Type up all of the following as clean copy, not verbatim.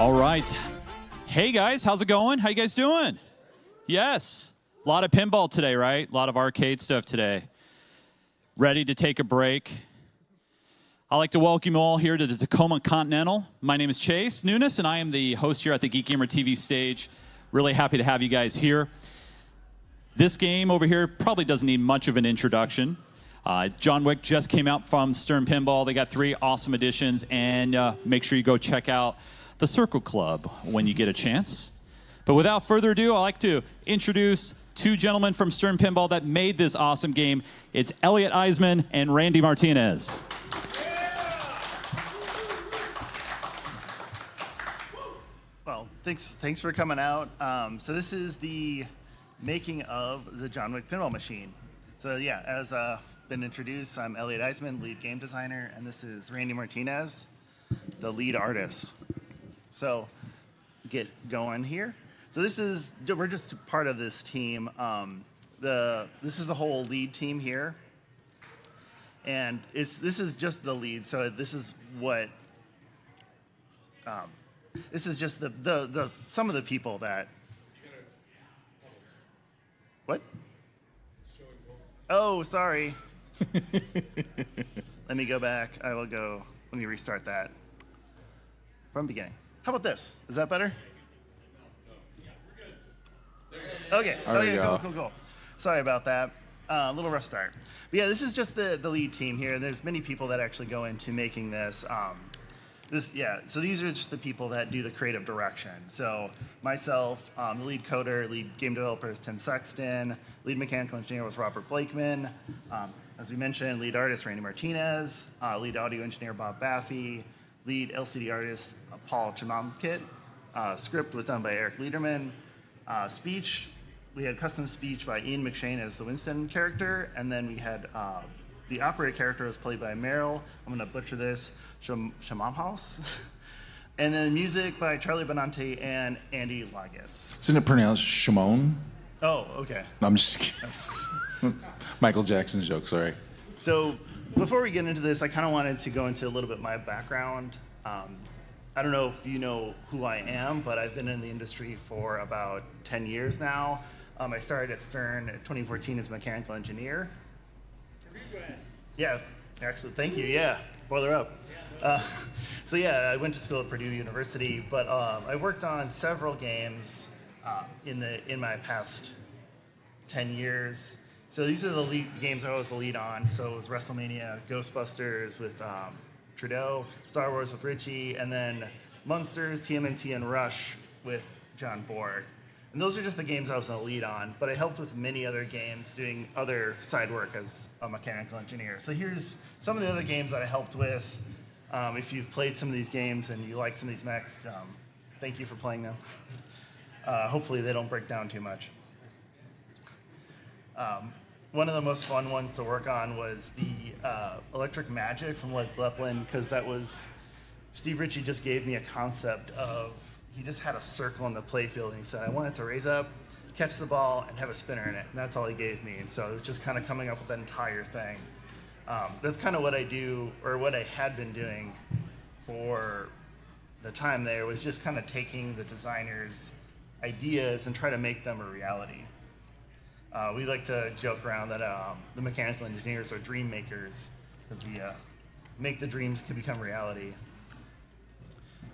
All right. Hey, guys. How's it going? How you guys doing? Yes. A lot of pinball today, right? A lot of arcade stuff today. Ready to take a break? I'd like to welcome you all here to the Tacoma Continental. My name is Chase Nunes, and I am the host here at the Geek Gamer TV stage. Really happy to have you guys here. This game over here probably doesn't need much of an introduction. John Wick just came out from Stern Pinball. They got 3 awesome editions, and make sure you go check out the Circle Club when you get a chance. But without further ado, I'd like to introduce 2 gentlemen from Stern Pinball that made this awesome game. It's Elliot Eismin and Randy Martinez. Well, thanks for coming out. So this is the making of the John Wick pinball machine. So yeah, as been introduced, I'm Elliot Eismin, lead game designer, and this is Randy Martinez, the lead artist. So get going here. So we're just part of this team. This is the whole lead team here, and this is just the lead. So this is what. This is just the some of the people that. What? Oh, sorry. Let me go back. Let me restart that from beginning. How about this? Is that better? Okay. Okay. Cool. Sorry about that. A little rough start. But yeah, this is just the lead team here. There's many people that actually go into making this. So these are just the people that do the creative direction. So myself, the lead coder, lead game developer is Tim Sexton, lead mechanical engineer was Robert Blakeman, as we mentioned, lead artist Randy Martinez, lead audio engineer Bob Baffey, lead LCD artist Paul Chimamkit. Script was done by Eric Liederman. Speech, we had custom speech by Ian McShane as the Winston character, and then we had the operator character was played by Meryl. I'm gonna butcher this. Shamamhaus. And then music by Charlie Benante and Andy Lagas. Isn't it pronounced Shimon? Oh, okay. No, I'm just kidding. Michael Jackson's joke, sorry. So before we get into this, I kind of wanted to go into a little bit my background. I don't know if you know who I am, but I've been in the industry for about 10 years now. I started at Stern in 2014 as a mechanical engineer. Yeah, actually, thank you. Yeah, boiler up. So yeah, I went to school at Purdue University, but I worked on several games in my past 10 years. So these are the games I was the lead on. So it was WrestleMania, Ghostbusters with Trudeau, Star Wars with Richie, and then Munsters, TMNT, and Rush with John Borg. And those are just the games I was the lead on, but I helped with many other games doing other side work as a mechanical engineer. So here's some of the other games that I helped with. If you've played some of these games and you like some of these mechs, thank you for playing them. Hopefully they don't break down too much. One of the most fun ones to work on was the Electric Magic from Led Zeppelin, because that was, Steve Ritchie just gave me a concept of, he just had a circle in the playfield, and he said, I want it to raise up, catch the ball, and have a spinner in it. And that's all he gave me. And so it was just kind of coming up with that entire thing. That's kind of what I do, or what I had been doing for the time there, was just kind of taking the designer's ideas and try to make them a reality. We like to joke around that the mechanical engineers are dream makers, because we make the dreams can become reality.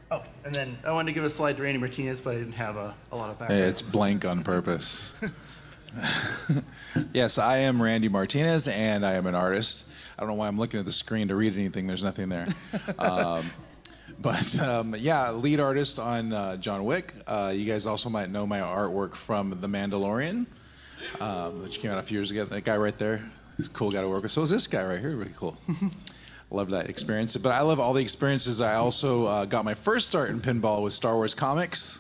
Oh, and then I wanted to give a slide to Randy Martinez, but I didn't have a lot of background. Hey, it's blank on purpose. Yes, I am Randy Martinez, and I am an artist. I don't know why I'm looking at the screen to read anything. There's nothing there. Yeah, lead artist on John Wick. You guys also might know my artwork from The Mandalorian, which came out a few years ago. That guy right there, he's a cool guy to work with. So is this guy right here, really cool. Love that experience. But I love all the experiences. I also got my first start in pinball with Star Wars comics.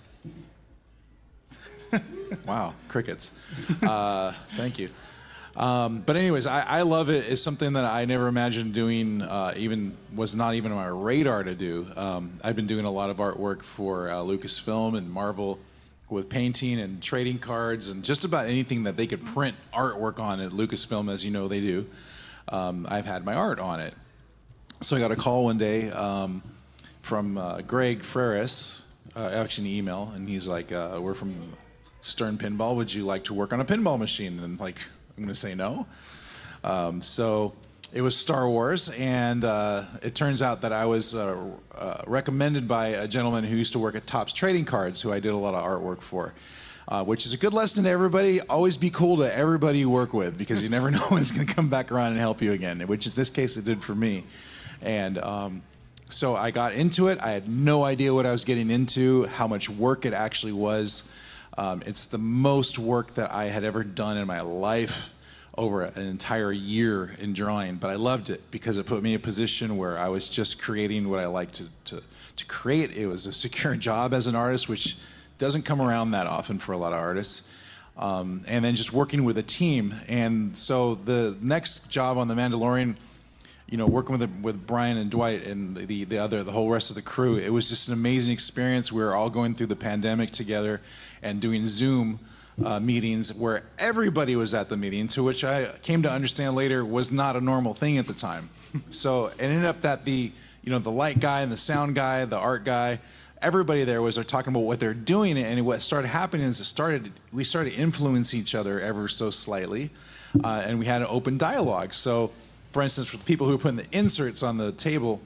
Wow, crickets. Thank you. But anyways, I love it. It's something that I never imagined doing, was not even on my radar to do. I've been doing a lot of artwork for Lucasfilm and Marvel with painting and trading cards and just about anything that they could print artwork on at Lucasfilm, as you know they do. I've had my art on it. So I got a call one day from Greg Freris, actually an email, and he's like, "We're from Stern Pinball. Would you like to work on a pinball machine?" And like, I'm going to say no. So it was Star Wars, and it turns out that I was recommended by a gentleman who used to work at Topps Trading Cards, who I did a lot of artwork for. Which is a good lesson to everybody. Always be cool to everybody you work with, because you never know when it's going to come back around and help you again, which in this case it did for me. And so I got into it. I had no idea what I was getting into, how much work it actually was. It's the most work that I had ever done in my life over an entire year in drawing, but I loved it because it put me in a position where I was just creating what I like to create. It was a secure job as an artist, which doesn't come around that often for a lot of artists. And then just working with a team. And so the next job on The Mandalorian, you know, working with Brian and Dwight and the whole rest of the crew, it was just an amazing experience. We were all going through the pandemic together and doing Zoom meetings where everybody was at the meeting, to which I came to understand later was not a normal thing at the time. So it ended up that the light guy and the sound guy, the art guy, everybody there was talking about what they're doing, and what started happening is we started influencing each other ever so slightly, and we had an open dialogue. So, for instance, for the people who were putting the inserts on the table,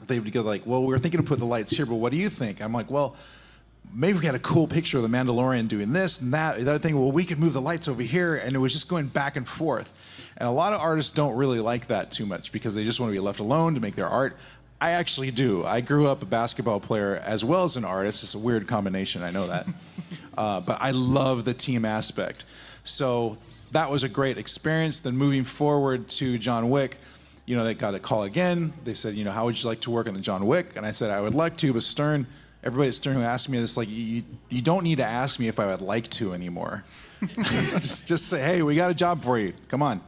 they would go like, "Well, we were thinking to put the lights here, but what do you think?" I'm like, "Well, maybe we had a cool picture of the Mandalorian doing this and that." The other thing, "Well, we could move the lights over here," and it was just going back and forth. And a lot of artists don't really like that too much because they just want to be left alone to make their art. I actually do. I grew up a basketball player as well as an artist. It's a weird combination, I know that. But I love the team aspect. So that was a great experience. Then moving forward to John Wick, you know, they got a call again. They said, you know, "How would you like to work on the John Wick?" And I said, "I would like to, but Stern," everybody at Stern who asked me this, like, you don't need to ask me if I would like to anymore. just say, "Hey, we got a job for you. Come on."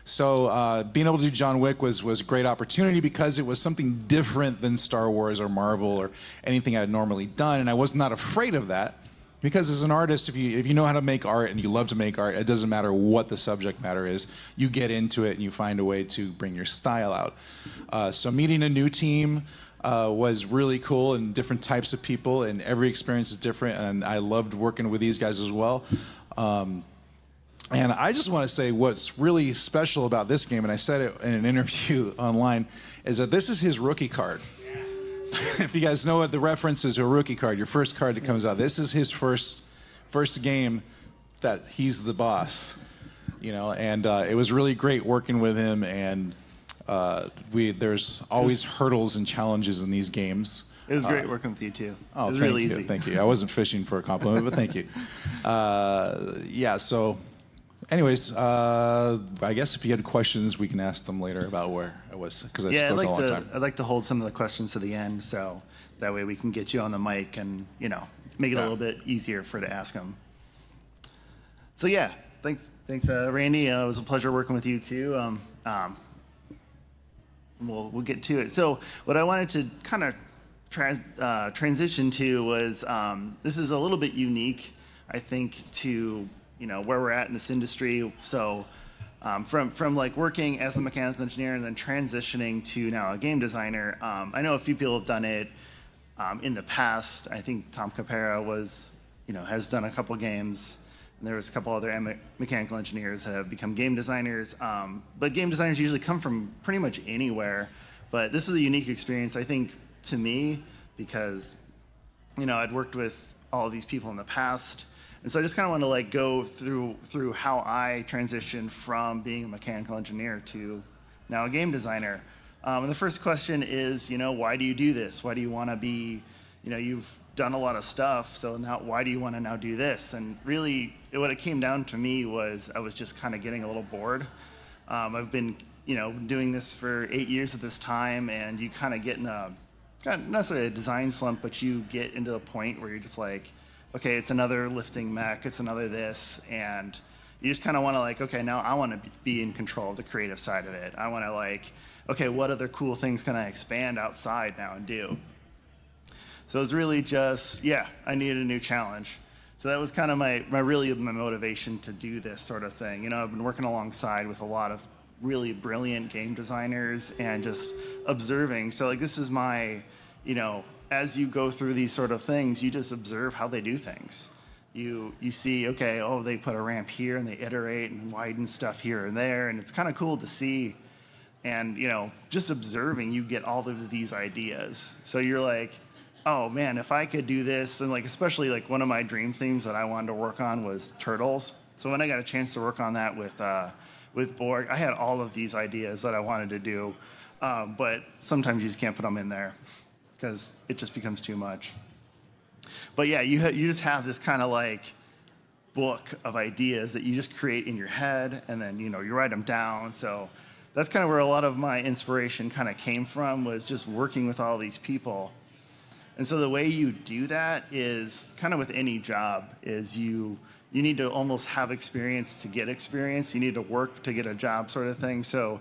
So being able to do John Wick was a great opportunity because it was something different than Star Wars or Marvel or anything I had normally done, and I was not afraid of that because as an artist, if you know how to make art and you love to make art, it doesn't matter what the subject matter is. You get into it and you find a way to bring your style out. So meeting a new team was really cool, and different types of people, and every experience is different, and I loved working with these guys as well. And I just want to say what's really special about this game, and I said it in an interview online, is that this is his rookie card. If you guys know what the reference is to a rookie card, your first card that comes out, this is his first game that he's the boss. You know, and it was really great working with him, and there's always hurdles and challenges in these games. It was great working with you too. Oh, it was really easy. Thank you. I wasn't fishing for a compliment, but thank you. Yeah, so anyways, I guess if you had questions, we can ask them later about where it was, because I spoke a long time. I'd like to hold some of the questions to the end, so that way we can get you on the mic and, you know, make it a little bit easier to ask them. So yeah, thanks, Randy. It was a pleasure working with you too. We'll get to it. So what I wanted to kind of transition to was this is a little bit unique, I think, to where we're at in this industry. So from like working as a mechanical engineer and then transitioning to now a game designer, I know a few people have done it in the past. I think Tom Capera has done a couple games, and there was a couple other mechanical engineers that have become game designers. But game designers usually come from pretty much anywhere. But this is a unique experience, I think, to me, because I'd worked with all of these people in the past. And so I just kind of want to like go through how I transitioned from being a mechanical engineer to now a game designer. And the first question is, why do you do this? Why do you want to be, you've done a lot of stuff, so now why do you want to now do this? And really, what it came down to me was I was just kind of getting a little bored. I've been, doing this for 8 years at this time, and you kind of get in not necessarily a design slump, but you get into a point where you're just like, okay, it's another lifting mech, it's another this, and you just kind of want to like, okay, now I want to be in control of the creative side of it. I want to like, okay, what other cool things can I expand outside now and do? So it was really just, I needed a new challenge. So that was kind of my motivation to do this sort of thing. I've been working alongside with a lot of really brilliant game designers and just observing. So like this is my, as you go through these sort of things, you just observe how they do things. You see, okay, oh, they put a ramp here and they iterate and widen stuff here and there, and it's kind of cool to see. And, you know, just observing, you get all of these ideas. So you're like, oh man, if I could do this, and like, especially like one of my dream themes that I wanted to work on was turtles. So when I got a chance to work on that with Borg, I had all of these ideas that I wanted to do, but sometimes you just can't put them in there because it just becomes too much. But yeah, you just have this kind of like book of ideas that you just create in your head, and then, you know, you write them down. So that's kind of where a lot of my inspiration kind of came from, was just working with all these people. And so the way you do that is kind of with any job is you need to almost have experience to get experience. You need to work to get a job, sort of thing. So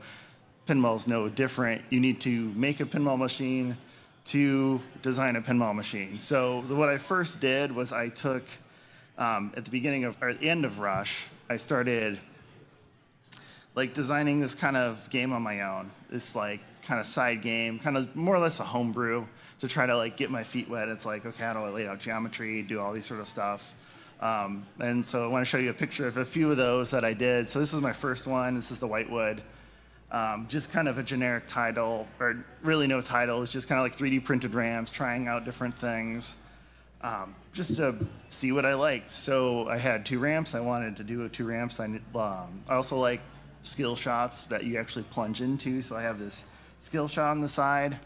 pinball's no different. You need to make a pinball machine to design a pinball machine. So what I first did was I took, at the end of Rush, I started like designing this kind of game on my own. This like kind of side game, kind of more or less a homebrew to try to like get my feet wet. It's like, okay, how do I lay out geometry, do all these sort of stuff. And so I want to show you a picture of a few of those that I did. So this is my first one. This is the Whitewood. Just kind of a generic title, or really no title. It's just kind of like 3D printed ramps, trying out different things, just to see what I liked. So I had 2 ramps. I wanted to do 2 ramps. I also like skill shots that you actually plunge into. So I have this skill shot on the side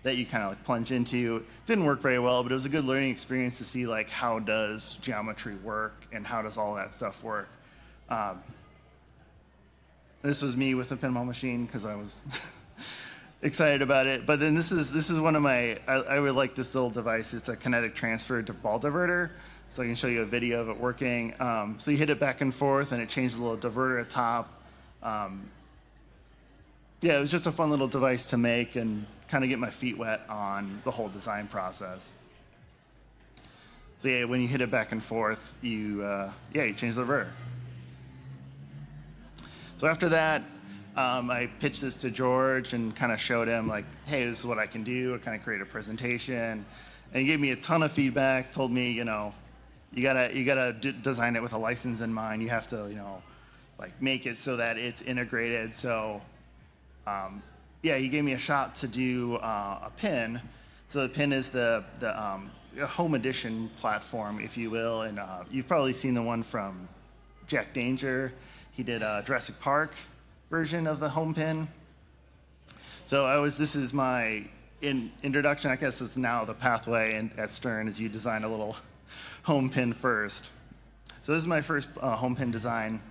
that you kind of like plunge into. It didn't work very well, but it was a good learning experience to see like how does geometry work and how does all that stuff work. This was me with a pinball machine because I was excited about it. But then this is one of my, I would like this little device. It's a kinetic transfer to ball diverter. So I can show you a video of it working. So you hit it back and forth and it changes the little diverter at top. Yeah, it was just a fun little device to make and kind of get my feet wet on the whole design process. So yeah, when you hit it back and forth, you change the diverter. So after that, I pitched this to George and kind of showed him like, hey, this is what I can do. I kind of created a presentation, and he gave me a ton of feedback. Told me, you know, you gotta design it with a license in mind. You have to, you know, like make it so that it's integrated. So, he gave me a shot to do a pin. So the pin is the home edition platform, if you will, and you've probably seen the one from Jack Danger. He did a Jurassic Park version of the home pin. So this is my introduction. I guess it's now the pathway at Stern is you design a little home pin first. So this is my first home pin design.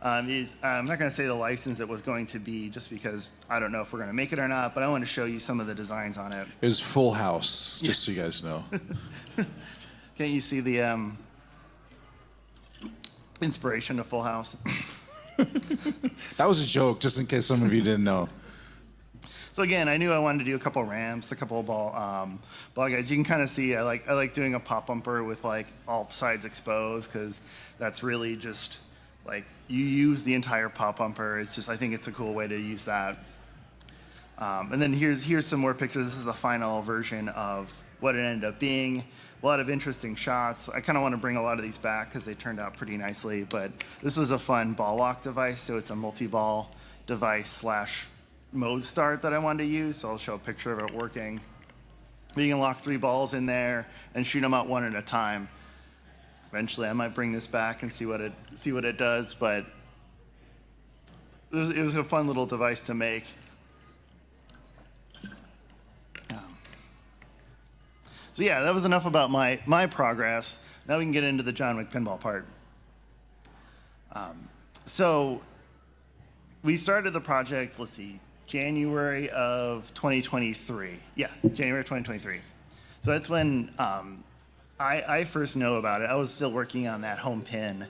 I'm not going to say the license it was going to be just because I don't know if we're going to make it or not, but I want to show you some of the designs on it. It was Full House, just so you guys know. Can't you see the inspiration of Full House? That was a joke, just in case some of you didn't know. So again, I knew I wanted to do a couple ramps, a couple of ball guides. You can kind of see I like doing a pop bumper with like all sides exposed, because that's really just like you use the entire pop bumper. It's just, I think it's a cool way to use that. And then here's some more pictures. This is the final version of what it ended up being. A lot of interesting shots. I kind of want to bring a lot of these back because they turned out pretty nicely, but this was a fun ball lock device. So it's a multi-ball device / mode start that I wanted to use. So I'll show a picture of it working. But you can lock 3 balls in there and shoot them out one at a time. Eventually I might bring this back and see what it does, but it was a fun little device to make. So yeah, that was enough about my progress. Now we can get into the John Wick Pinball part. So we started the project, let's see, January of 2023. Yeah, January of 2023. So that's when I first know about it. I was still working on that home pin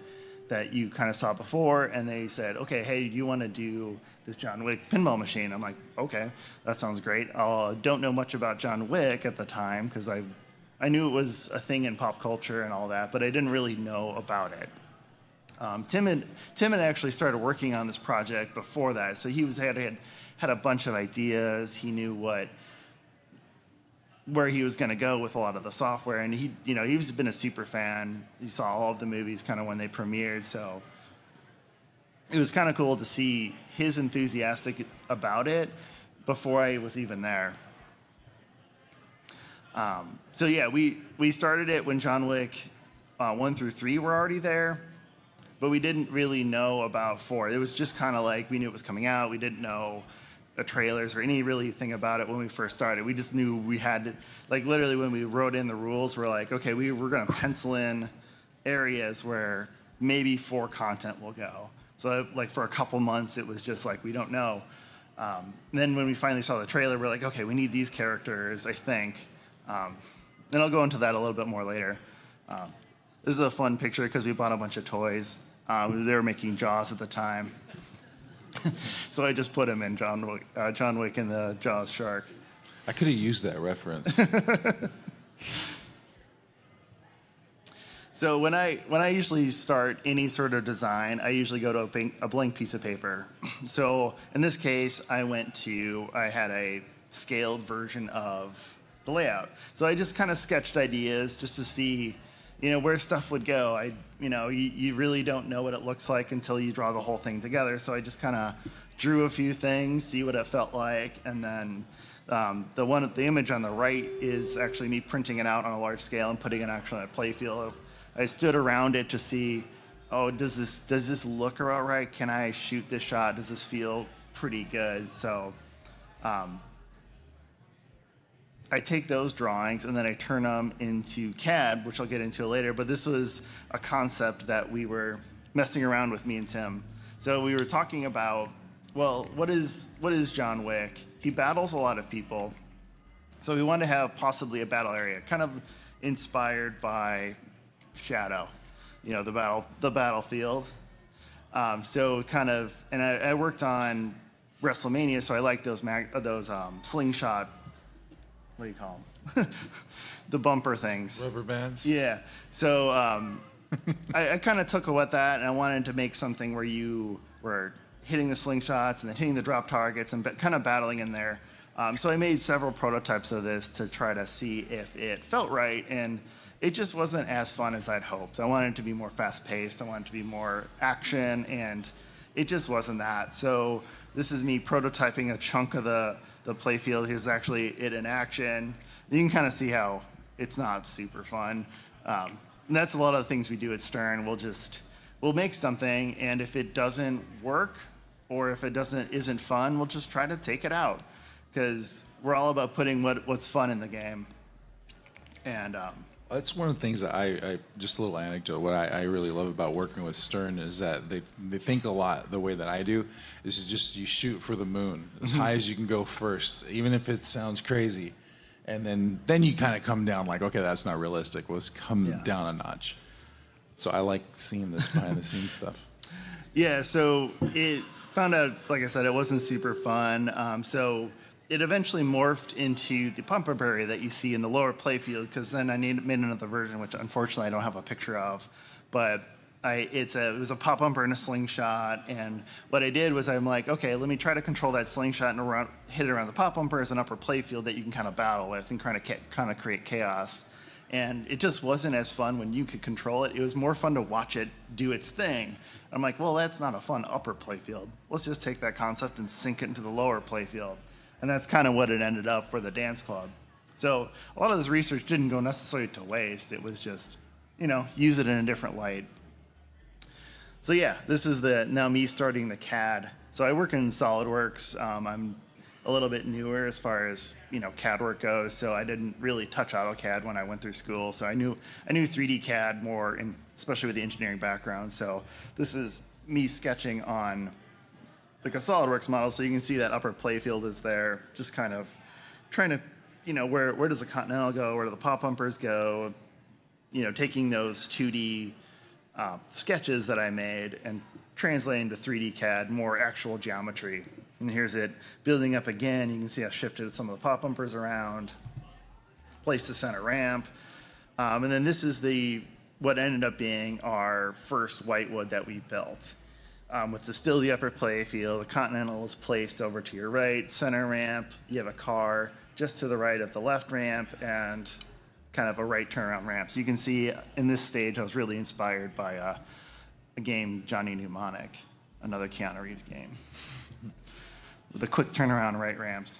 that you kind of saw before, and they said, okay, hey, do you want to do this John Wick pinball machine? I'm like, okay, that sounds great. I don't know much about John Wick at the time because I knew it was a thing in pop culture and all that, but I didn't really know about it. Tim had actually started working on this project before that, so he had a bunch of ideas. He knew what where he was going to go with a lot of the software. And he's been a super fan. He saw all of the movies kind of when they premiered. So it was kind of cool to see his enthusiastic about it before I was even there. So yeah, we started it when John Wick 1 through 3 were already there, but we didn't really know about 4. It was just kind of like we knew it was coming out. We didn't know the trailers or any really thing about it when we first started. We just knew we had to, like literally when we wrote in the rules, we're like, okay, we're going to pencil in areas where maybe 4 content will go. So like for a couple months, it was just like, we don't know. Then when we finally saw the trailer, we're like, okay, we need these characters, I think. And I'll go into that a little bit more later. This is a fun picture because we bought a bunch of toys. They were making Jaws at the time. So I just put him in John Wick and the Jaws shark. I could have used that reference. So when I usually start any sort of design, I usually go to a blank piece of paper. So in this case, I had a scaled version of the layout. So I just kind of sketched ideas just to see, where stuff would go. You really don't know what it looks like until you draw the whole thing together. So I just kind of drew a few things, see what it felt like, and then the image on the right is actually me printing it out on a large scale and putting it actually on a play field. I stood around it to see, does this look about right? Can I shoot this shot? Does this feel pretty good? So I take those drawings and then I turn them into CAD, which I'll get into later. But this was a concept that we were messing around with, me and Tim. So we were talking about, well, what is John Wick? He battles a lot of people. So we wanted to have possibly a battle area, kind of inspired by Shadow, the battlefield. So kind of, and I worked on WrestleMania, so I like those slingshot. What do you call them? The bumper things. Rubber bands? Yeah. So I kind of took a at that, and I wanted to make something where you were hitting the slingshots and then hitting the drop targets and kind of battling in there. So I made several prototypes of this to try to see if it felt right, and it just wasn't as fun as I'd hoped. I wanted it to be more fast-paced. I wanted it to be more action, and it just wasn't that. So this is me prototyping a chunk of the playfield. Here's actually it in action. You can kind of see how it's not super fun. And that's a lot of the things we do at Stern. We'll make something, and if it doesn't work or if it isn't fun, we'll just try to take it out, because we're all about putting what's fun in the game. And that's one of the things that I just a little anecdote. What I really love about working with Stern is that they think a lot the way that I do. Is just you shoot for the moon as high as you can go first, even if it sounds crazy, and then you kind of come down like, okay, that's not realistic. Let's come down a notch. So I like seeing this behind the scenes stuff. Yeah. So it found out, like I said, it wasn't super fun. So it eventually morphed into the pump-up area that you see in the lower playfield, because then I made another version, which unfortunately I don't have a picture of. But it was a pop bumper and a slingshot, and what I did was I'm like, okay, let me try to control that slingshot and hit it around the pop bumper as an upper playfield that you can kind of battle with and kind of create chaos. And it just wasn't as fun when you could control it. It was more fun to watch it do its thing. I'm like, well, that's not a fun upper playfield. Let's just take that concept and sink it into the lower playfield. And that's kind of what it ended up for the dance club. So a lot of this research didn't go necessarily to waste. It was just, use it in a different light. So yeah, this is now me starting the CAD. So I work in SolidWorks. I'm a little bit newer as far as CAD work goes. So I didn't really touch AutoCAD when I went through school. So I knew 3D CAD more, especially with the engineering background. So this is me sketching on like a SolidWorks model, so you can see that upper playfield is there, just kind of trying to, where does the Continental go, where do the pop bumpers go, taking those 2D sketches that I made and translating to 3D CAD, more actual geometry. And here's it building up again. You can see I shifted some of the pop bumpers around, placed the center ramp, and then this is what ended up being our first whitewood that we built. With the upper playfield, the Continental is placed over to your right, center ramp, you have a car, just to the right of the left ramp and kind of a right turnaround ramp. So you can see in this stage, I was really inspired by a game, Johnny Mnemonic, another Keanu Reeves game, with the quick turnaround right ramps.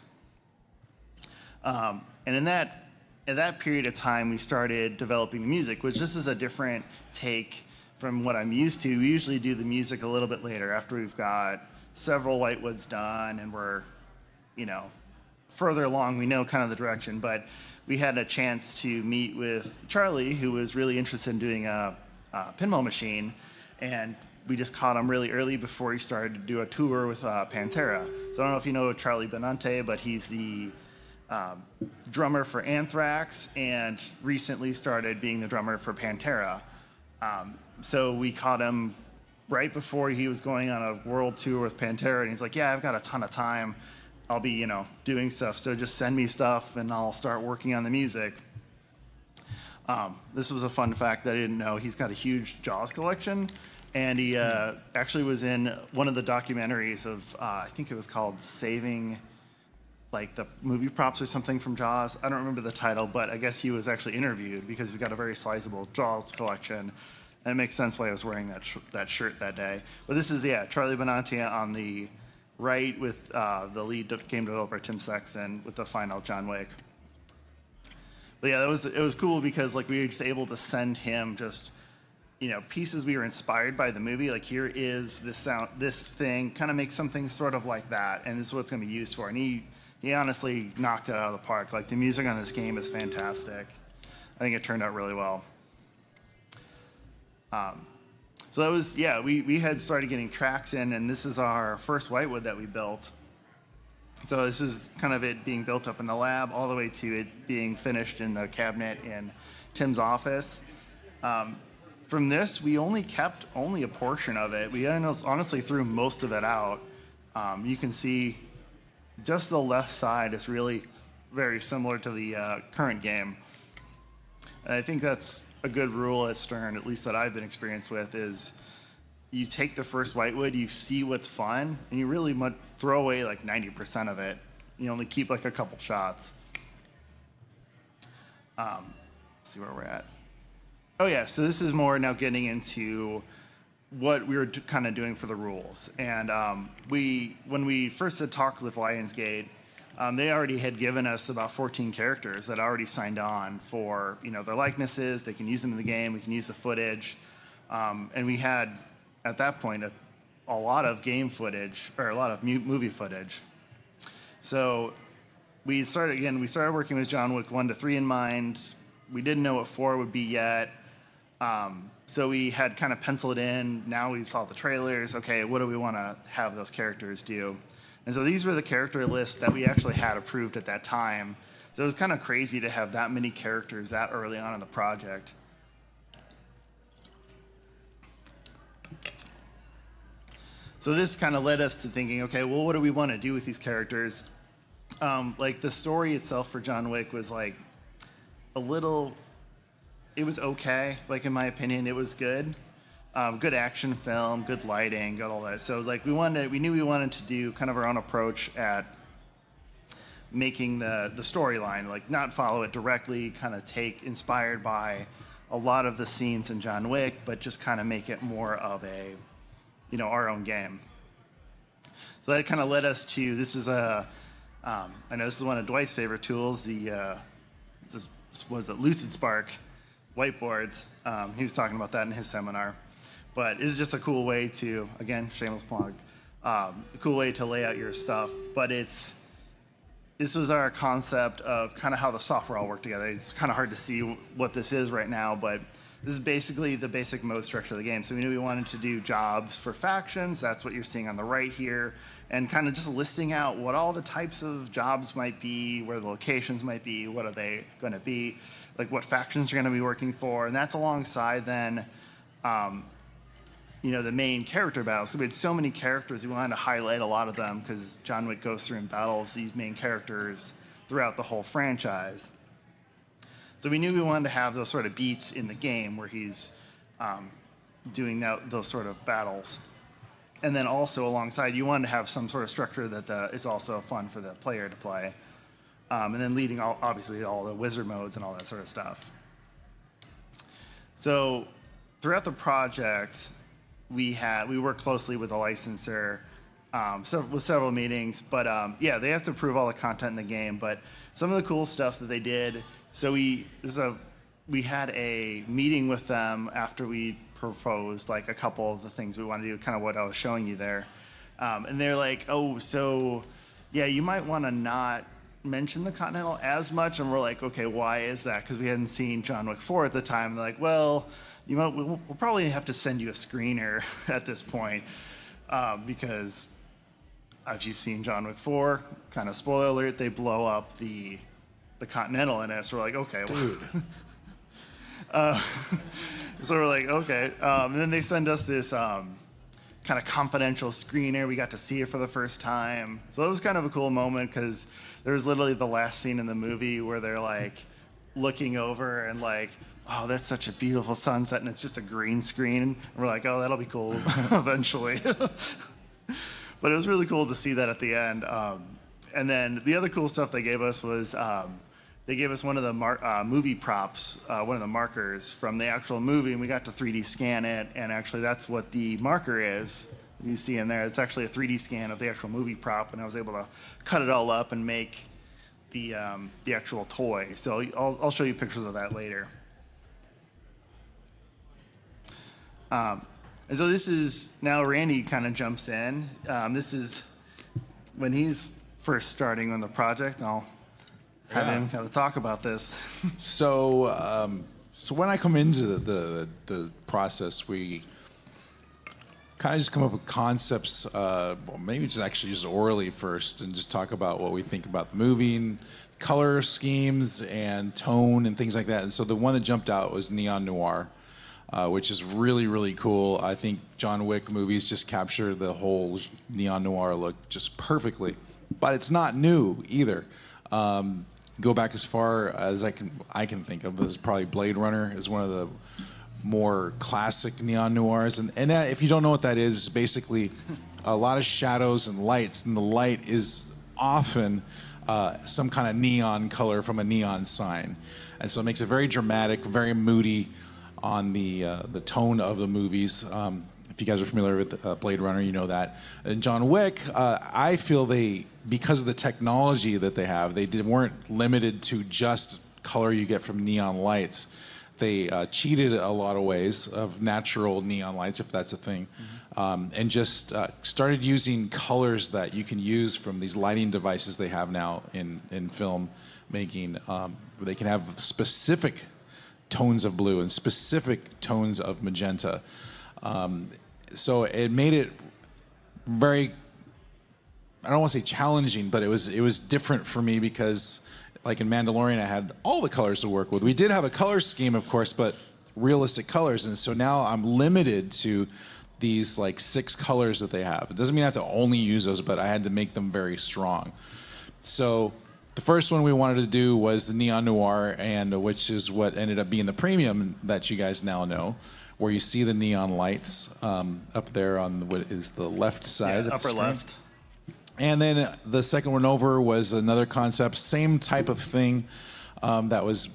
And in that period of time, we started developing the music, which this is a different take from what I'm used to. We usually do the music a little bit later after we've got several whitewoods done and we're, further along, we know kind of the direction. But we had a chance to meet with Charlie, who was really interested in doing a pinball machine, and we just caught him really early before he started to do a tour with Pantera. So I don't know if you know Charlie Benante, but he's the drummer for Anthrax and recently started being the drummer for Pantera. So we caught him right before he was going on a world tour with Pantera, and he's like, yeah, I've got a ton of time. I'll be, doing stuff, so just send me stuff and I'll start working on the music. This was a fun fact that I didn't know. He's got a huge Jaws collection, and he actually was in one of the documentaries of, I think it was called Saving, like the movie props or something from Jaws. I don't remember the title, but I guess he was actually interviewed because he's got a very sizable Jaws collection. And it makes sense why I was wearing that shirt that day. But this is, Charlie Benante on the right with the lead game developer, Tim Sexton, with the final John Wick. But yeah, it was cool because like we were just able to send him just, pieces we were inspired by the movie. Like, here is this thing, kind of make something sort of like that, and this is what it's going to be used for. And he honestly knocked it out of the park. Like, the music on this game is fantastic. I think it turned out really well. So that was, we had started getting tracks in, and this is our first whitewood that we built. So this is kind of it being built up in the lab all the way to it being finished in the cabinet in Tim's office. From this, we only kept a portion of it. We honestly threw most of it out. You can see just the left side is really very similar to the current game. And I think that's a good rule at Stern, at least that I've been experienced with, is you take the first whitewood, you see what's fun, and you really throw away like 90% of it. You only keep like a couple shots. Let's see where we're at. Oh yeah, so this is more now getting into what we were kind of doing for the rules. And when we first had talked with Lionsgate, they already had given us about 14 characters that already signed on for their likenesses. They can use them in the game. We can use the footage, and we had at that point a lot of game footage or a lot of movie footage. So we started working with John Wick 1 to 3 in mind. We didn't know what 4 would be yet, so we had kind of penciled in. Now we saw the trailers. Okay, what do we want to have those characters do? And so these were the character lists that we actually had approved at that time. So it was kind of crazy to have that many characters that early on in the project. So this kind of led us to thinking, okay, well, what do we want to do with these characters? Like the story itself for John Wick was like it was okay. Like, in my opinion, it was good. Good action film, good lighting, got all that. So like we knew we wanted to do kind of our own approach at making the storyline, like not follow it directly, kind of take inspired by a lot of the scenes in John Wick, but just kind of make it more of a, our own game. So that kind of led us to, this is I know this is one of Dwight's favorite tools, this was it Lucid Spark whiteboards. He was talking about that in his seminar. But it's just a cool way to, again, shameless plug, a cool way to lay out your stuff. But this was our concept of kind of how the software all worked together. It's kind of hard to see what this is right now, but this is basically the basic mode structure of the game. So we knew we wanted to do jobs for factions. That's what you're seeing on the right here. And kind of just listing out what all the types of jobs might be, where the locations might be, what are they going to be, like what factions you're going to be working for. And that's alongside then the main character battles. So we had so many characters, we wanted to highlight a lot of them because John Wick goes through and battles these main characters throughout the whole franchise. So we knew we wanted to have those sort of beats in the game where he's doing those sort of battles. And then also alongside, you wanted to have some sort of structure that is also fun for the player to play. and then leading obviously all the wizard modes and all that sort of stuff. So throughout the project, we worked closely with the licensor, with several meetings, but they have to approve all the content in the game. But some of the cool stuff that they did, so we had a meeting with them after we proposed like a couple of the things we wanted to do, kind of what I was showing you there, and they're like, oh, so yeah, you might want to not mention the Continental as much. And we're like, okay, why is that? Because we hadn't seen John Wick 4 at the time. And they're like, well, we'll probably have to send you a screener at this point, because if you've seen John Wick 4, kind of spoiler alert, they blow up the Continental in it. So we're like, okay, dude. So we're like, okay. And then they send us this kind of confidential screener. We got to see it for the first time. So it was kind of a cool moment, because there was literally the last scene in the movie where they're like looking over and like, oh, that's such a beautiful sunset, and it's just a green screen. And we're like, oh, that'll be cool eventually. But it was really cool to see that at the end. And then the other cool stuff they gave us was they gave us one of the movie props, one of the markers from the actual movie, and we got to 3D scan it. And actually, that's what the marker is. You see in there, it's actually a 3D scan of the actual movie prop, and I was able to cut it all up and make the actual toy. So I'll show you pictures of that later. And so this is, now Randy kind of jumps in. This is when he's first starting on the project, and I'll have him kind of talk about this. So when I come into the process, we kind of just come up with concepts, maybe just actually just orally first, and just talk about what we think about the movie, and color schemes and tone and things like that. And so the one that jumped out was Neon Noir, which is really, really cool. I think John Wick movies just capture the whole Neon Noir look just perfectly. But it's not new either. Go back as far as I can think of. There's probably Blade Runner is one of the more classic Neon Noirs. And that, if you don't know what that is, it's basically a lot of shadows and lights. And the light is often some kind of neon color from a neon sign. And so it makes it very dramatic, very moody on the tone of the movies. If you guys are familiar with Blade Runner, you know that. And John Wick, I feel because of the technology that they have, they weren't limited to just color you get from neon lights. They cheated a lot of ways of natural neon lights, if that's a thing, and just started using colors that you can use from these lighting devices they have now in film making. They can have specific tones of blue and specific tones of magenta. So it made it very, I don't want to say challenging, but it was different for me, because like in Mandalorian, I had all the colors to work with. We did have a color scheme, of course, but realistic colors. And so now I'm limited to these like 6 colors that they have. It doesn't mean I have to only use those, but I had to make them very strong. So the first one we wanted to do was the Neon Noir, and which is what ended up being the premium that you guys now know, where you see the neon lights up there on what is the left side of the upper screen. left. And then the second one over was another concept, same type of thing, that was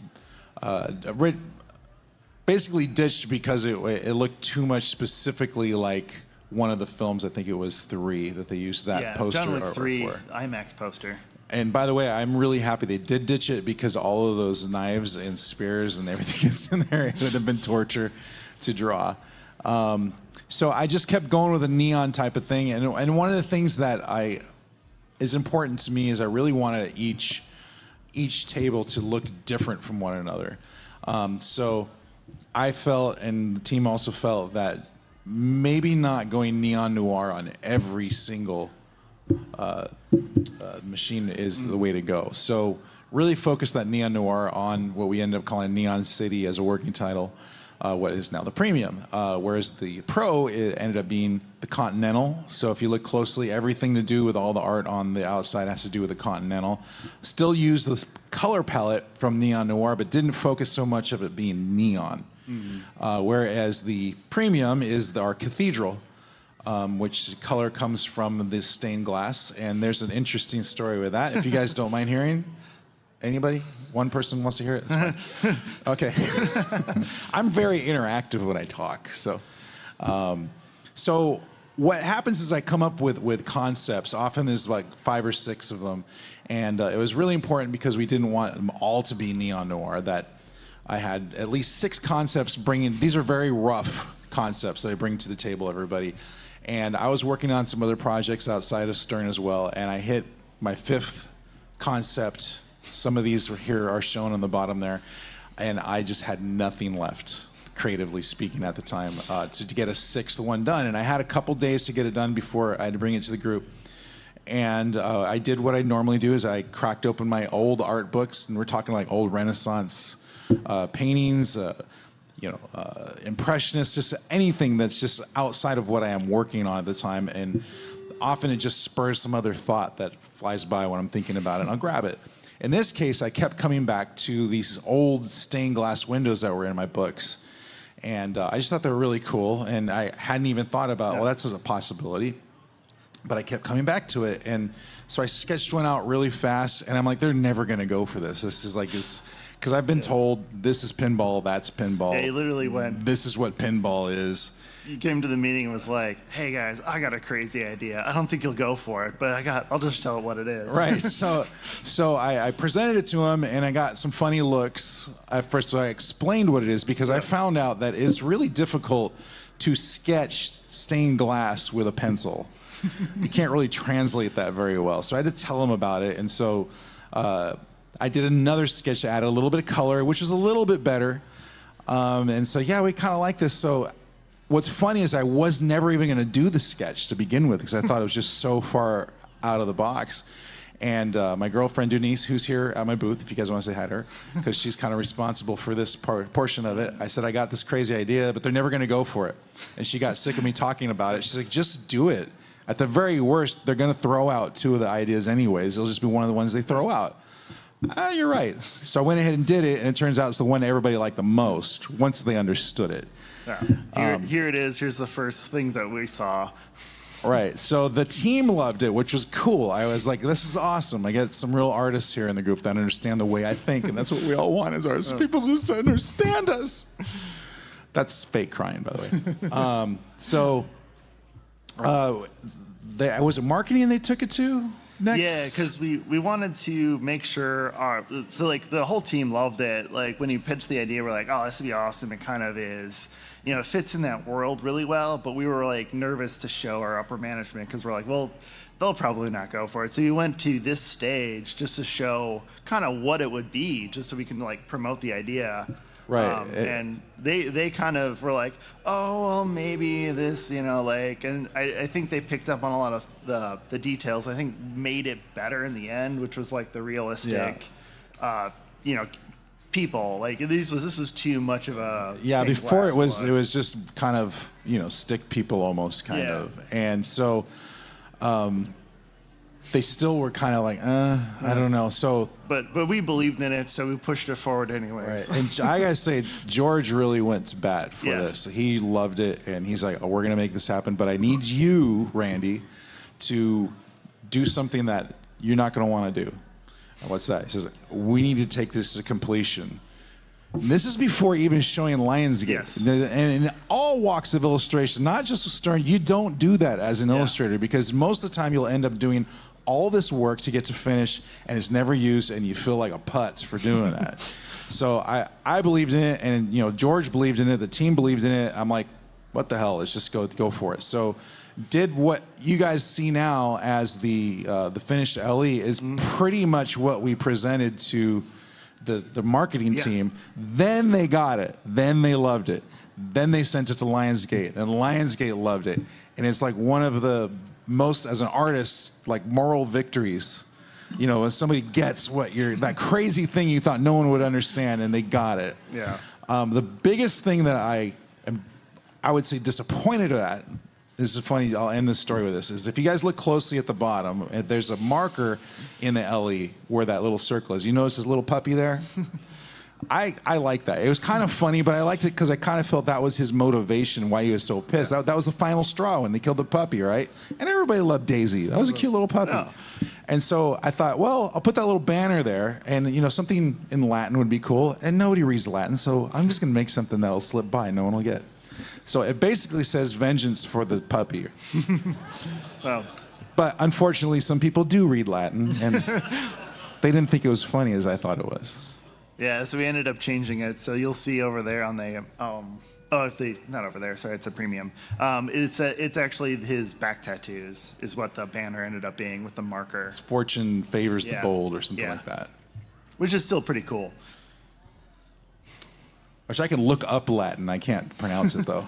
basically ditched because it looked too much specifically like one of the films. I think it was 3 that they used that poster. John Wick 3 for. IMAX poster. And by the way, I'm really happy they did ditch it, because all of those knives and spears and everything that's in there, it would have been torture to draw. So I just kept going with a neon type of thing. And one of the things that is important to me is I really wanted each table to look different from one another. So I felt, and the team also felt, that maybe not going Neon Noir on every single machine is the way to go. So really focus that Neon Noir on what we end up calling Neon City as a working title, what is now the premium. Whereas the Pro, it ended up being the Continental. So if you look closely, everything to do with all the art on the outside has to do with the Continental. Still use this color palette from Neon Noir, but didn't focus so much of it being neon. Whereas the premium is our Cathedral, which color comes from this stained glass. And there's an interesting story with that, if you guys don't mind hearing. Anybody? One person wants to hear it? Okay. I'm very interactive when I talk. So what happens is I come up with concepts. Often there's like 5 or 6 of them. And it was really important because we didn't want them all to be neon noir, that I had at least 6 concepts bringing. These are very rough concepts that I bring to the table, everybody. And I was working on some other projects outside of Stern as well. And I hit my 5th concept. Some of these here are shown on the bottom there. And I just had nothing left, creatively speaking, at the time, to get a 6th one done. And I had a couple days to get it done before I had to bring it to the group. And I did what I normally do, is I cracked open my old art books, and we're talking like old Renaissance paintings, impressionists, just anything that's just outside of what I am working on at the time. And often it just spurs some other thought that flies by when I'm thinking about it, and I'll grab it. In this case, I kept coming back to these old stained glass windows that were in my books. And I just thought they were really cool, and I hadn't even thought about, well, that's a possibility. But I kept coming back to it, and so I sketched one out really fast, and I'm like, they're never going to go for this. This is like this, because I've been told this is pinball, that's pinball. Yeah, you literally went, this is what pinball is. You came to the meeting and was like, hey guys, I got a crazy idea. I don't think you'll go for it, but I'll just tell it what it is. Right, so I presented it to him, and I got some funny looks. First, I explained what it is, because I found out that it's really difficult to sketch stained glass with a pencil. You can't really translate that very well. So I had to tell him about it. And so I did another sketch to add a little bit of color, which was a little bit better. And so, yeah, we kind of like this. So what's funny is I was never even going to do the sketch to begin with, because I thought it was just so far out of the box. And my girlfriend, Denise, who's here at my booth, if you guys want to say hi to her, because she's kind of responsible for this portion of it. I said, I got this crazy idea, but they're never going to go for it. And she got sick of me talking about it. She's like, just do it. At the very worst, they're going to throw out 2 of the ideas anyways. It'll just be one of the ones they throw out. You're right. So I went ahead and did it, and it turns out it's the one that everybody liked the most once they understood it. Yeah. Here it is. Here's the first thing that we saw. Right. So the team loved it, which was cool. I was like, this is awesome. I get some real artists here in the group that understand the way I think, and that's what we all want as artists. People just to understand us. That's fake crying, by the way. Was it marketing they took it to next? Yeah, because we wanted to make sure the whole team loved it. Like when you pitched the idea, we're like, oh, this would be awesome. It kind of is, it fits in that world really well. But we were like nervous to show our upper management, because we're like, well, they'll probably not go for it. So we went to this stage just to show kind of what it would be, just so we can like promote the idea. Right. And they kind of were like, oh, well, maybe this, and I think they picked up on a lot of the details. I think made it better in the end, which was like the realistic, people. Like this was too much of a before it was just kind of stick people almost kind of, and so they still were kind of like, I don't know. So, but we believed in it, so we pushed it forward anyways. Right. And I gotta say, George really went to bat for this. He loved it, and he's like, we're gonna make this happen, but I need you, Randy, to do something that you're not gonna want to do. And what's that? He says, we need to take this to completion. And this is before even showing Lionsgate. Yes. And in all walks of illustration, not just with Stern, you don't do that as an illustrator, because most of the time you'll end up doing all this work to get to finish, and it's never used, and you feel like a putz for doing that. So I believed in it, and George believed in it, the team believed in it. I'm like, what the hell? Let's just go for it. So did what you guys see now as the finished LE is pretty much what we presented to the marketing team. Then they got it. Then they loved it. Then they sent it to Lionsgate, and Lionsgate loved it. And it's like one of the most, as an artist, like moral victories. When somebody gets that crazy thing you thought no one would understand, and they got it. Yeah. The biggest thing that I would say disappointed at, this is funny, I'll end this story with this, is if you guys look closely at the bottom, there's a marker in the LE where that little circle is. You notice this little puppy there? I like that. It was kind of funny, but I liked it because I kind of felt that was his motivation, why he was so pissed. That was the final straw when they killed the puppy, right? And everybody loved Daisy. That was a cute little puppy. And so I thought, well, I'll put that little banner there, and something in Latin would be cool. And nobody reads Latin, so I'm just gonna make something that'll slip by, no one will get. So it basically says "Vengeance for the puppy." Well, but unfortunately, some people do read Latin, and they didn't think it was funny as I thought it was. yeah, so we ended up changing it. So you'll see over there on the not over there. Sorry, it's a premium. It's actually his back tattoos is what the banner ended up being with the marker. Fortune favors the bold, or something Yeah. like that. Which is still pretty cool. Which I can look up Latin. I can't pronounce it though.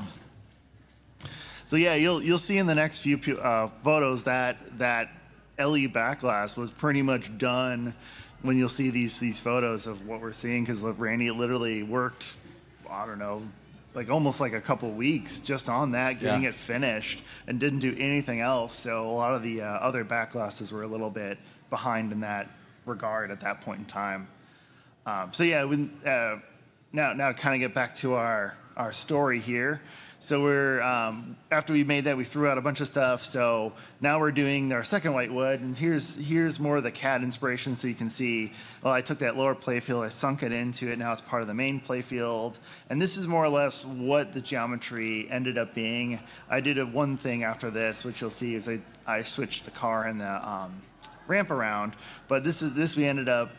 So yeah, you'll see in the next few photos that LE backlash was pretty much done. When you'll see these photos of what we're seeing, because Randy literally worked, I don't know, like almost like a couple weeks just on that, getting it finished, and didn't do anything else. So a lot of the other backglasses were a little bit behind in that regard at that point in time. So yeah, now kind of get back to our story here. So we're after we made that, we threw out a bunch of stuff. So now we're doing our second whitewood, and here's more of the CAD inspiration. So you can see, well, I took that lower playfield, I sunk it into it. Now it's part of the main playfield, and this is more or less what the geometry ended up being. I did one thing after this, which you'll see is I switched the car and the ramp around. But this we ended up.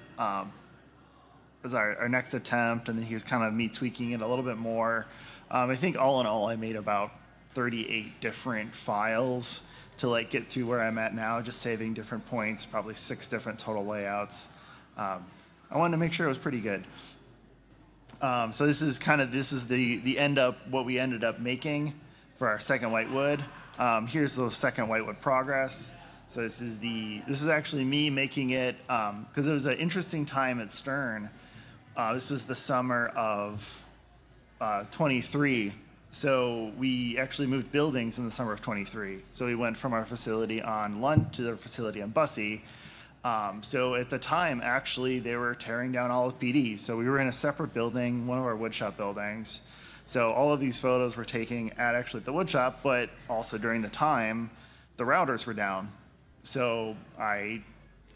Was our next attempt, and then here's kind of me tweaking it a little bit more. I think all in all, I made about 38 different files to get to where I'm at now, just saving different points, probably 6 different total layouts. I wanted to make sure it was pretty good. So this is the end up what we ended up making for our second whitewood. Here's the second whitewood progress. So this is actually me making it because it was an interesting time at Stern. This was the summer of 23. So we actually moved buildings in the summer of 23. So we went from our facility on Lund to their facility on Bussey. So at the time, actually, they were tearing down all of PD. So we were in a separate building, one of our woodshop buildings. So all of these photos were taken at actually the woodshop, but also during the time, the routers were down. So I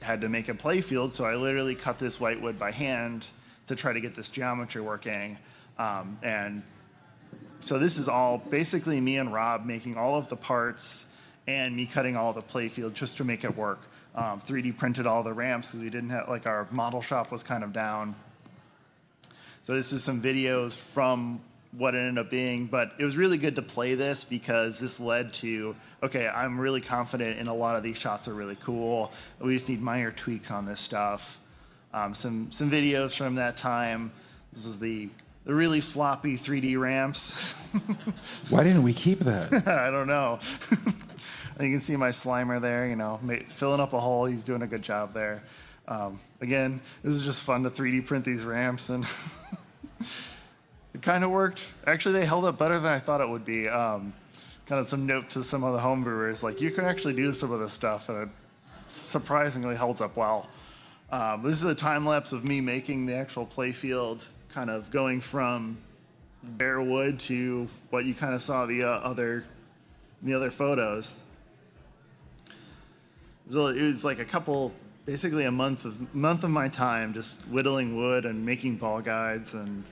had to make a playfield. So I literally cut this whitewood by hand to try to get this geometry working. And so this is all basically me and Rob making all of the parts and me cutting all the playfield just to make it work. 3D printed all the ramps because we didn't have, our model shop was kind of down. So this is some videos from what it ended up being, but it was really good to play this because this led to, okay, I'm really confident in a lot of these shots are really cool. We just need minor tweaks on this stuff. Some videos from that time. This is the really floppy 3D ramps. Why didn't we keep that? I don't know. You can see my Slimer there, filling up a hole. He's doing a good job there. Again, this is just fun to 3D print these ramps, and it kind of worked. Actually, they held up better than I thought it would be. Kind of some note to some of the homebrewers, you can actually do some of this stuff, and it surprisingly holds up well. This is a time lapse of me making the actual playfield, kind of going from bare wood to what you kind of saw the other photos. So it was basically a month of my time just whittling wood and making ball guides, and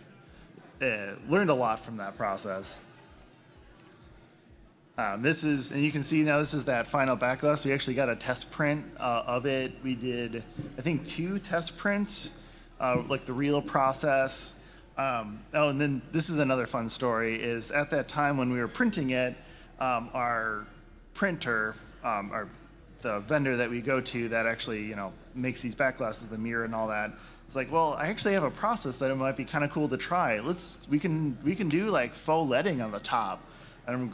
learned a lot from that process. And you can see now this is that final backlash. We actually got a test print of it. We did, I think, 2 test prints, the real process. And then this is another fun story, is at that time when we were printing it, our printer, the vendor that we go to that actually, makes these backglasses, the mirror and all that, it's well, I actually have a process that it might be kind of cool to try. We can do faux leading on the top. And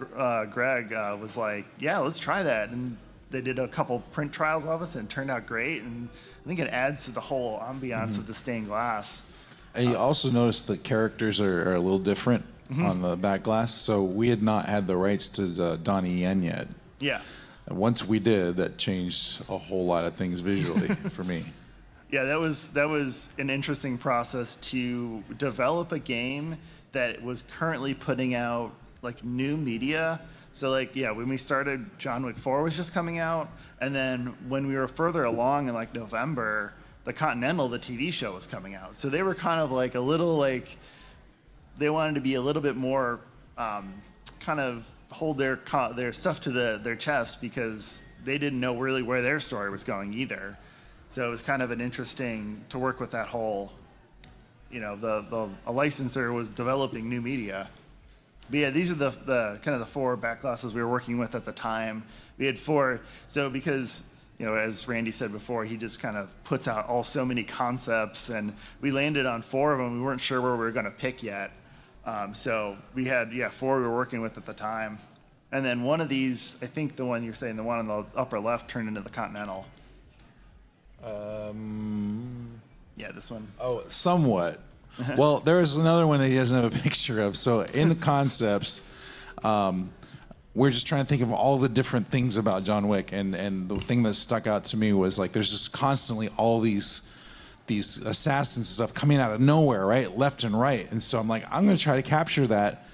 Greg was yeah, let's try that. And they did a couple print trials of us, and it turned out great. And I think it adds to the whole ambiance of the stained glass. And you also notice the characters are a little different on the back glass. So we had not had the rights to Donnie Yen yet. Yeah. And once we did, that changed a whole lot of things visually for me. Yeah, that was an interesting process to develop a game that was currently putting out new media So like, yeah, when we started, John Wick 4 was just coming out. And then when we were further along in like November, the Continental, the TV show, was coming out. So they were kind of like a little like, they wanted to be a little bit more kind of hold their stuff to their chest because they didn't know really where their story was going either. So it was kind of an interesting to work with that whole, you know, a licensor was developing new media. But yeah, these are the kind of the 4 back glasses we were working with at the time. We had 4, so because, you know, as Randy said before, he just kind of puts out so many concepts, and we landed on 4 of them. We weren't sure where we were going to pick yet. So we had, 4 we were working with at the time. And then one of these, I think the one you're saying, the one on the upper left, turned into the Continental. Yeah, this one. Oh, somewhat. Well, there was another one that he doesn't have a picture of. So in the concepts, we're just trying to think of all the different things about John Wick. And the thing that stuck out to me was like there's just constantly all these assassins and stuff coming out of nowhere, right? Left and right. And so I'm like, I'm going to try to capture that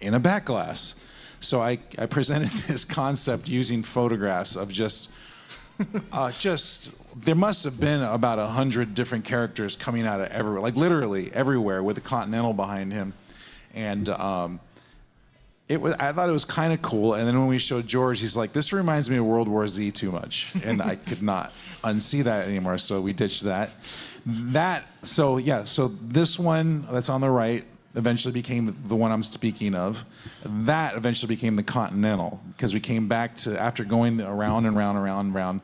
in a back glass. So I presented this concept using photographs of just there must have been about 100 different characters coming out of everywhere, like literally everywhere, with a Continental behind him, and I thought it was kind of cool. And then when we showed George, he's like, "This reminds me of World War Z too much," and I could not unsee that anymore, so we ditched that. So this one that's on the right eventually became the one I'm speaking of. That eventually became the Continental because we came back to, after going around and round,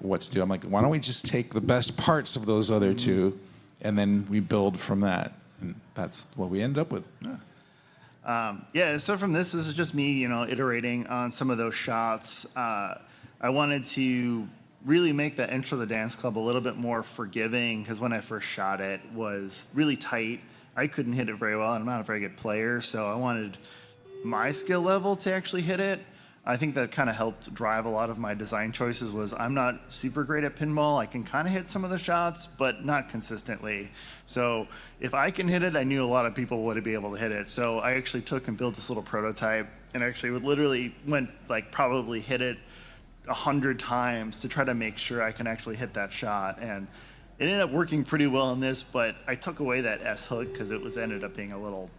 what to do. I'm like, why don't we just take the best parts of those other 2 and then we build from that? And that's what we ended up with. So from this is just me, you know, iterating on some of those shots. I wanted to really make the intro to the dance club a little bit more forgiving because when I first shot it was really tight. I couldn't hit it very well. I'm not a very good player, so I wanted my skill level to actually hit it. I think that kind of helped drive a lot of my design choices was I'm not super great at pinball. I can kind of hit some of the shots, but not consistently. So if I can hit it, I knew a lot of people would be able to hit it. So I actually took and built this little prototype and actually went like probably hit it 100 times to try to make sure I can actually hit that shot. And it ended up working pretty well in this, but I took away that S hook because it ended up being a little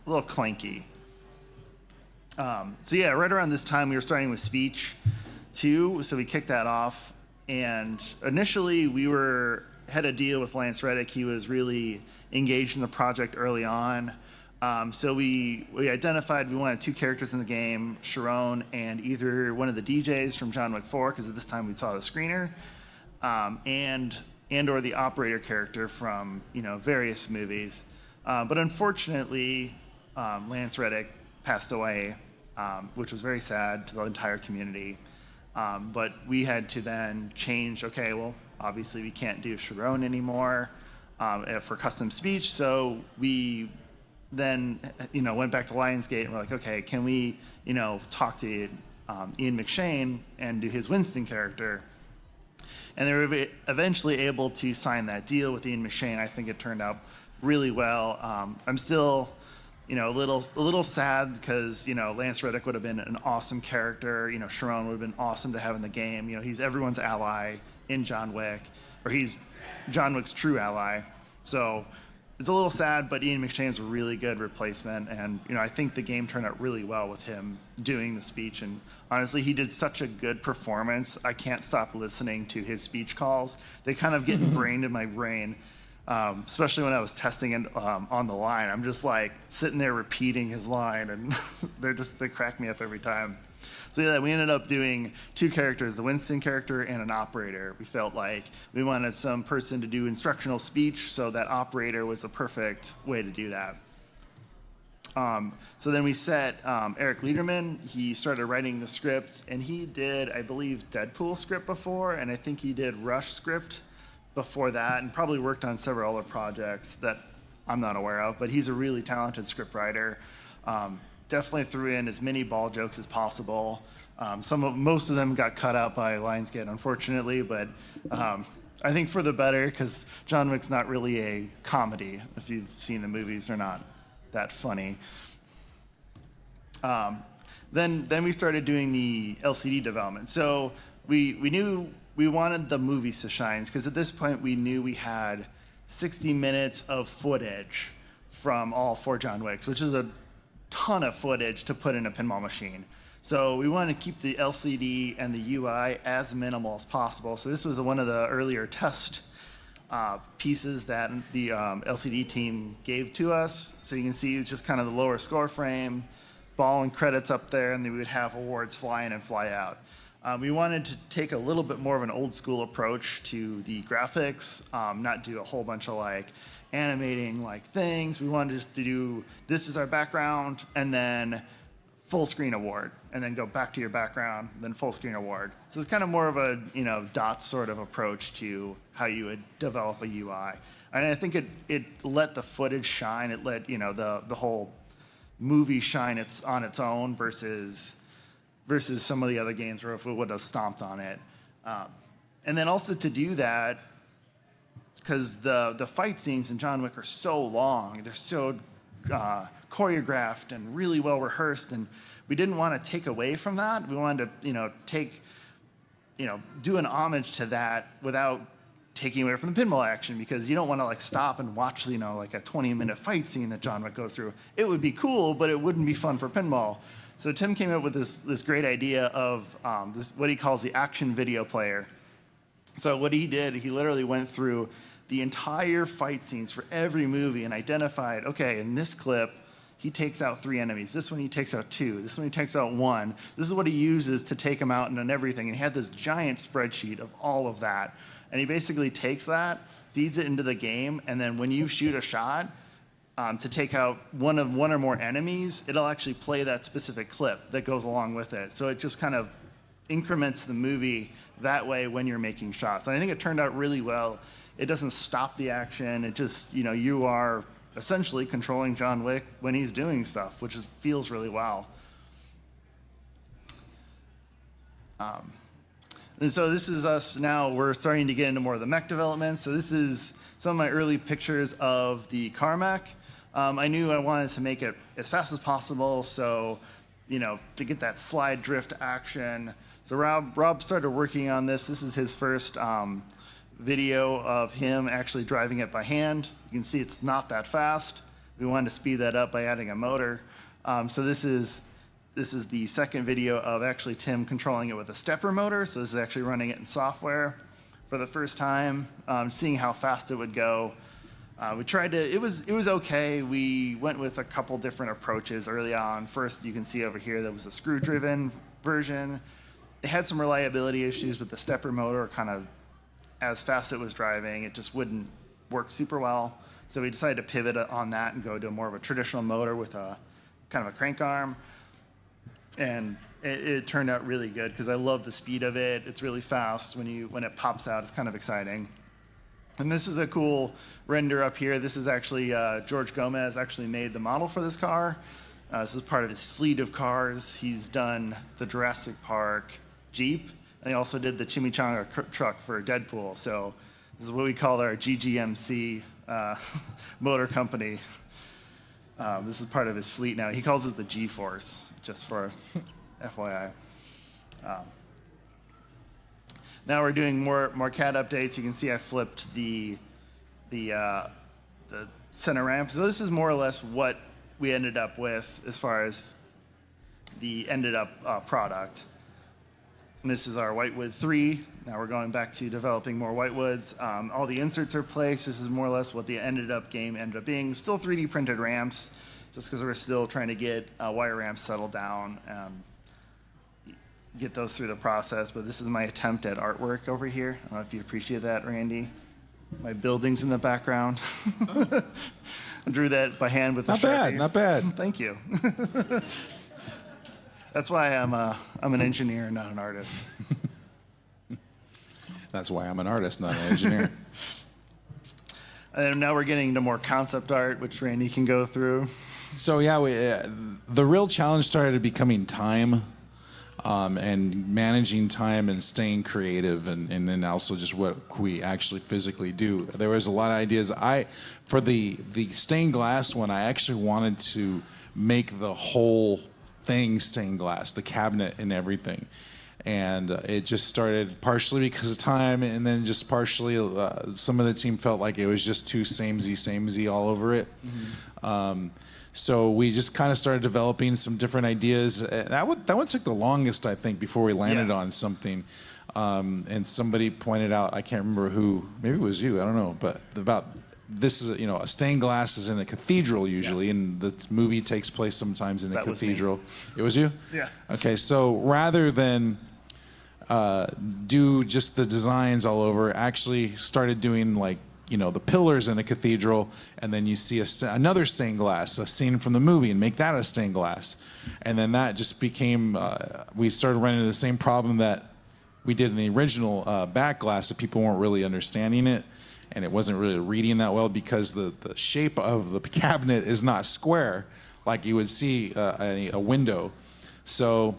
clanky. Right around this time we were starting with speech too, so we kicked that off. And initially we had a deal with Lance Reddick. He was really engaged in the project early on. So we identified we wanted 2 characters in the game, Sharon and either one of the DJs from John Wick 4, because at this time we saw the screener, and or the operator character from, you know, various movies. But unfortunately, Lance Reddick passed away, which was very sad to the entire community. But we had to then change, okay, well, obviously we can't do Sharon anymore for custom speech. So we then, you know, went back to Lionsgate and we're like, okay, can we, you know, talk to Ian McShane and do his Winston character? And they were eventually able to sign that deal with Ian McShane. I think it turned out really well. I'm still, you know, a little sad because, you know, Lance Reddick would have been an awesome character. You know, Sharon would have been awesome to have in the game. You know, he's everyone's ally in John Wick, or he's John Wick's true ally. So it's a little sad, but Ian McShane's a really good replacement. And, you know, I think the game turned out really well with him doing the speech. And honestly, he did such a good performance. I can't stop listening to his speech calls. They kind of get ingrained in my brain, especially when I was testing it on the line. I'm just like sitting there repeating his line, and they crack me up every time. So yeah, we ended up doing 2 characters, the Winston character and an operator. We felt like we wanted some person to do instructional speech, so that operator was the perfect way to do that. So then we set Eric Lederman. He started writing the script, and he did, I believe, Deadpool script before, and I think he did Rush script before that, and probably worked on several other projects that I'm not aware of, but he's a really talented script writer. Definitely threw in as many ball jokes as possible. Most of them got cut out by Lionsgate, unfortunately, but I think for the better, because John Wick's not really a comedy. If you've seen the movies, they're not that funny. then we started doing the LCD development. So we knew we wanted the movies to shine, because at this point we knew we had 60 minutes of footage from all 4 John Wicks, which is a ton of footage to put in a pinball machine. So we wanted to keep the LCD and the UI as minimal as possible. So this was one of the earlier test pieces that the LCD team gave to us. So you can see it's just kind of the lower score frame, ball and credits up there, and then we would have awards fly in and fly out. We wanted to take a little bit more of an old school approach to the graphics, not do a whole bunch of like animating like things. We wanted just to do, this is our background, and then full screen award, and then go back to your background, then full screen award. So it's kind of more of a, dots sort of approach to how you would develop a UI. And I think it let the footage shine. It let, the whole movie shine on its own versus some of the other games where if it would have stomped on it. And then also to do that, because the fight scenes in John Wick are so long, they're so choreographed and really well rehearsed, and we didn't want to take away from that. We wanted to, do an homage to that without taking away from the pinball action, because you don't want to like stop and watch, like a 20-minute fight scene that John Wick goes through. It would be cool, but it wouldn't be fun for pinball. So Tim came up with this great idea of what he calls the action video player. So what he did, he literally went through the entire fight scenes for every movie and identified, okay, in this clip, he takes out 3 enemies. This one he takes out 2. This one he takes out 1. This is what he uses to take them out and everything. And he had this giant spreadsheet of all of that. And he basically takes that, feeds it into the game, and then when you shoot a shot to take out one or more enemies, it'll actually play that specific clip that goes along with it. So it just kind of increments the movie that way when you're making shots. And I think it turned out really well. It doesn't stop the action. It just, you are essentially controlling John Wick when he's doing stuff, which feels really well. And so this is us now. We're starting to get into more of the mech development. So this is some of my early pictures of the car mech. I knew I wanted to make it as fast as possible, so to get that slide drift action. So Rob started working on this. This is his first video of him actually driving it by hand. You can see it's not that fast. We wanted to speed that up by adding a motor. So this is the second video of actually Tim controlling it with a stepper motor. So this is actually running it in software for the first time, seeing how fast it would go. We tried to, it was okay. We went with a couple different approaches early on. First, you can see over here, that was a screw-driven version. It had some reliability issues with the stepper motor, kind of as fast as it was driving, it just wouldn't work super well. So we decided to pivot on that and go to more of a traditional motor with a kind of a crank arm. And it turned out really good because I love the speed of it. It's really fast when it pops out. It's kind of exciting. And this is a cool render up here. This is actually George Gomez actually made the model for this car. This is part of his fleet of cars. He's done the Jurassic Park Jeep, and he also did the Chimichanga truck for Deadpool. So this is what we call our GGMC motor company. This is part of his fleet now. He calls it the G-Force, just for FYI. Now we're doing more CAD updates. You can see I flipped the center ramp. So this is more or less what we ended up with as far as the ended up product. And this is our Whitewood 3. Now we're going back to developing more Whitewoods. All the inserts are placed. This is more or less what the ended up being. Still 3D printed ramps, just because we're still trying to get wire ramps settled down, get those through the process. But this is my attempt at artwork over here. I don't know if you appreciate that, Randy. My buildings in the background. I drew that by hand with a Sharpie. Not bad. Thank you. That's why I'm an engineer, not an artist. That's why I'm an artist, not an engineer. And now we're getting into more concept art, which Randy can go through. So yeah, the real challenge started becoming time, and managing time and staying creative, and then also just what we actually physically do. There was a lot of ideas. For the stained glass one, I actually wanted to make the whole thing stained glass, the cabinet and everything. And it just started partially because of time, and then just partially some of the team felt like it was just too samey all over it. So we just kind of started developing some different ideas. That one took the longest, I think, before we landed on something. And somebody pointed out, I can't remember who, maybe it was you, I don't know, but about this is, a stained glass is in a cathedral usually, and the movie takes place sometimes in a cathedral. It was you? Yeah. Okay, so rather than do just the designs all over, actually started doing like, the pillars in a cathedral, and then you see another stained glass, a scene from the movie, and make that a stained glass. And then that just became, we started running into the same problem that we did in the original back glass, that people weren't really understanding it, and it wasn't really reading that well because the shape of the cabinet is not square like you would see a window. So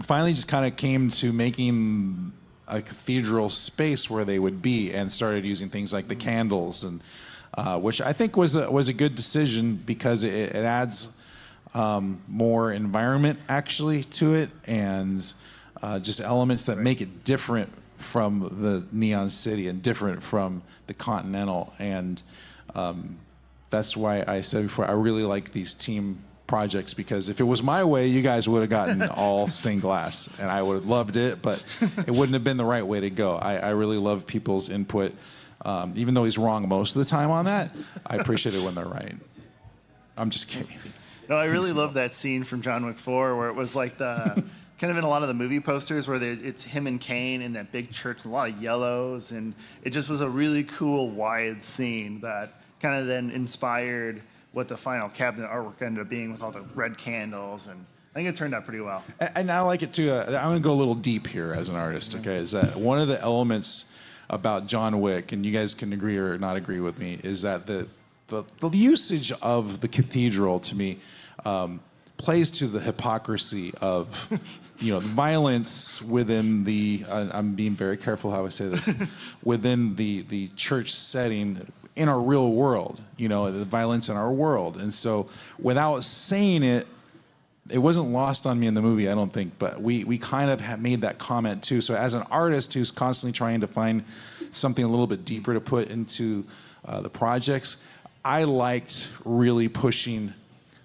finally just kind of came to making a cathedral space where they would be, and started using things like the candles, and which I think was a good decision because it adds more environment actually to it, and just elements that make it different from the Neon City and different from the Continental. And that's why I said before, I really like these team projects, because if it was my way, you guys would have gotten all stained glass, and I would have loved it, but it wouldn't have been the right way to go. I really love people's input. Even though he's wrong most of the time on that, I appreciate it when they're right. I'm just kidding. No, I really love that scene from John Wick 4 where it was like the kind of in a lot of the movie posters where it's him and Kane in that big church, and a lot of yellows, and it just was a really cool wide scene that kind of then inspired what the final cabinet artwork ended up being, with all the red candles, and I think it turned out pretty well. And I like it too. I'm going to go a little deep here as an artist, okay? Is that one of the elements about John Wick, and you guys can agree or not agree with me, is that the usage of the cathedral, to me, plays to the hypocrisy of, the violence within the, I'm being very careful how I say this, within the church setting in our real world, the violence in our world. And so without saying it, it wasn't lost on me in the movie, I don't think, but we kind of have made that comment too. So as an artist who's constantly trying to find something a little bit deeper to put into the projects, I liked really pushing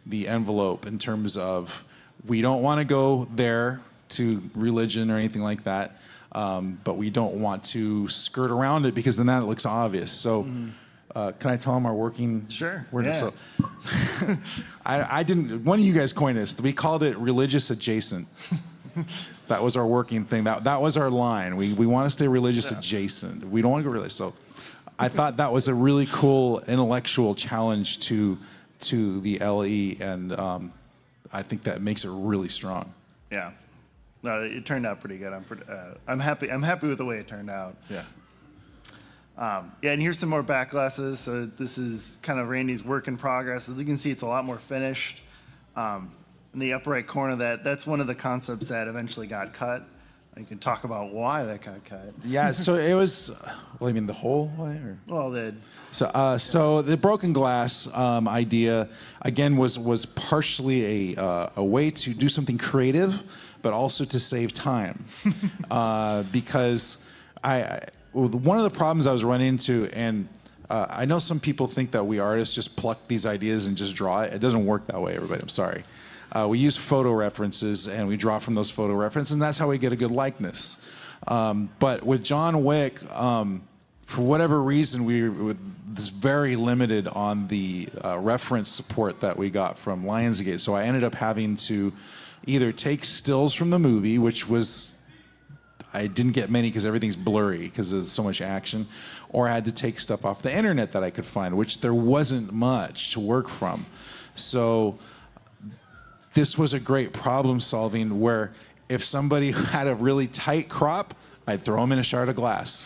the envelope in terms of, we don't want to go there to religion or anything like that, but we don't want to skirt around it, because then that looks obvious. So can I tell them our working? Sure. Word? Yeah. So, I didn't. One of you guys coined this. We called it religious adjacent. That was our working thing. That was our line. We want to stay religious adjacent. We don't want to go religious. So I thought that was a really cool intellectual challenge to the LE, and I think that makes it really strong. Yeah. No, it turned out pretty good. I'm happy. I'm happy with the way it turned out. Yeah. And here's some more back glasses. So this is kind of Randy's work in progress. As you can see, it's a lot more finished. In the upper right corner, that's one of the concepts that eventually got cut. You can talk about why that got cut. Yeah, so it was, well, I mean, the whole way? Or? Well, So the broken glass idea, again, was partially a way to do something creative, but also to save time. Because one of the problems I was running into, and I know some people think that we artists just pluck these ideas and just draw it. It doesn't work that way, everybody. I'm sorry. We use photo references, and we draw from those photo references, and that's how we get a good likeness. But with John Wick, for whatever reason, we were very limited on the reference support that we got from Lionsgate. So I ended up having to either take stills from the movie, which was, I didn't get many because everything's blurry because there's so much action, or I had to take stuff off the internet that I could find, which there wasn't much to work from. So this was a great problem solving, where if somebody had a really tight crop, I'd throw them in a shard of glass.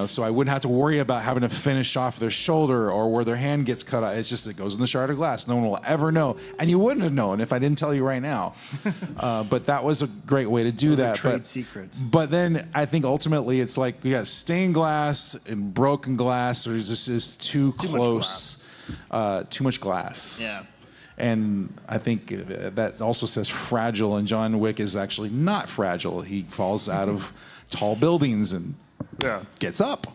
So I wouldn't have to worry about having to finish off their shoulder or where their hand gets cut out. It's just, it goes in the shard of glass. No one will ever know. And you wouldn't have known if I didn't tell you right now. But that was a great way to do those that. Are trade secrets. But then I think ultimately it's like we got stained glass and broken glass. Or it's just too close. Too much glass. Yeah. And I think that also says fragile, and John Wick is actually not fragile. He falls out of tall buildings and gets up.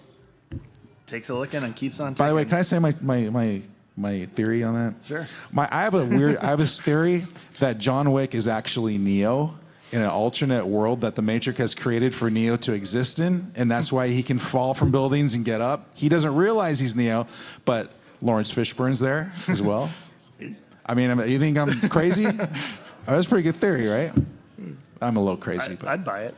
Takes a licking and keeps on taking. By the way, can I say my theory on that? Sure. I have this theory that John Wick is actually Neo in an alternate world that the Matrix has created for Neo to exist in, and that's why he can fall from buildings and get up. He doesn't realize he's Neo, but Lawrence Fishburne's there as well. I mean, you think I'm crazy? That's a pretty good theory, right? I'm a little crazy. I'd buy it.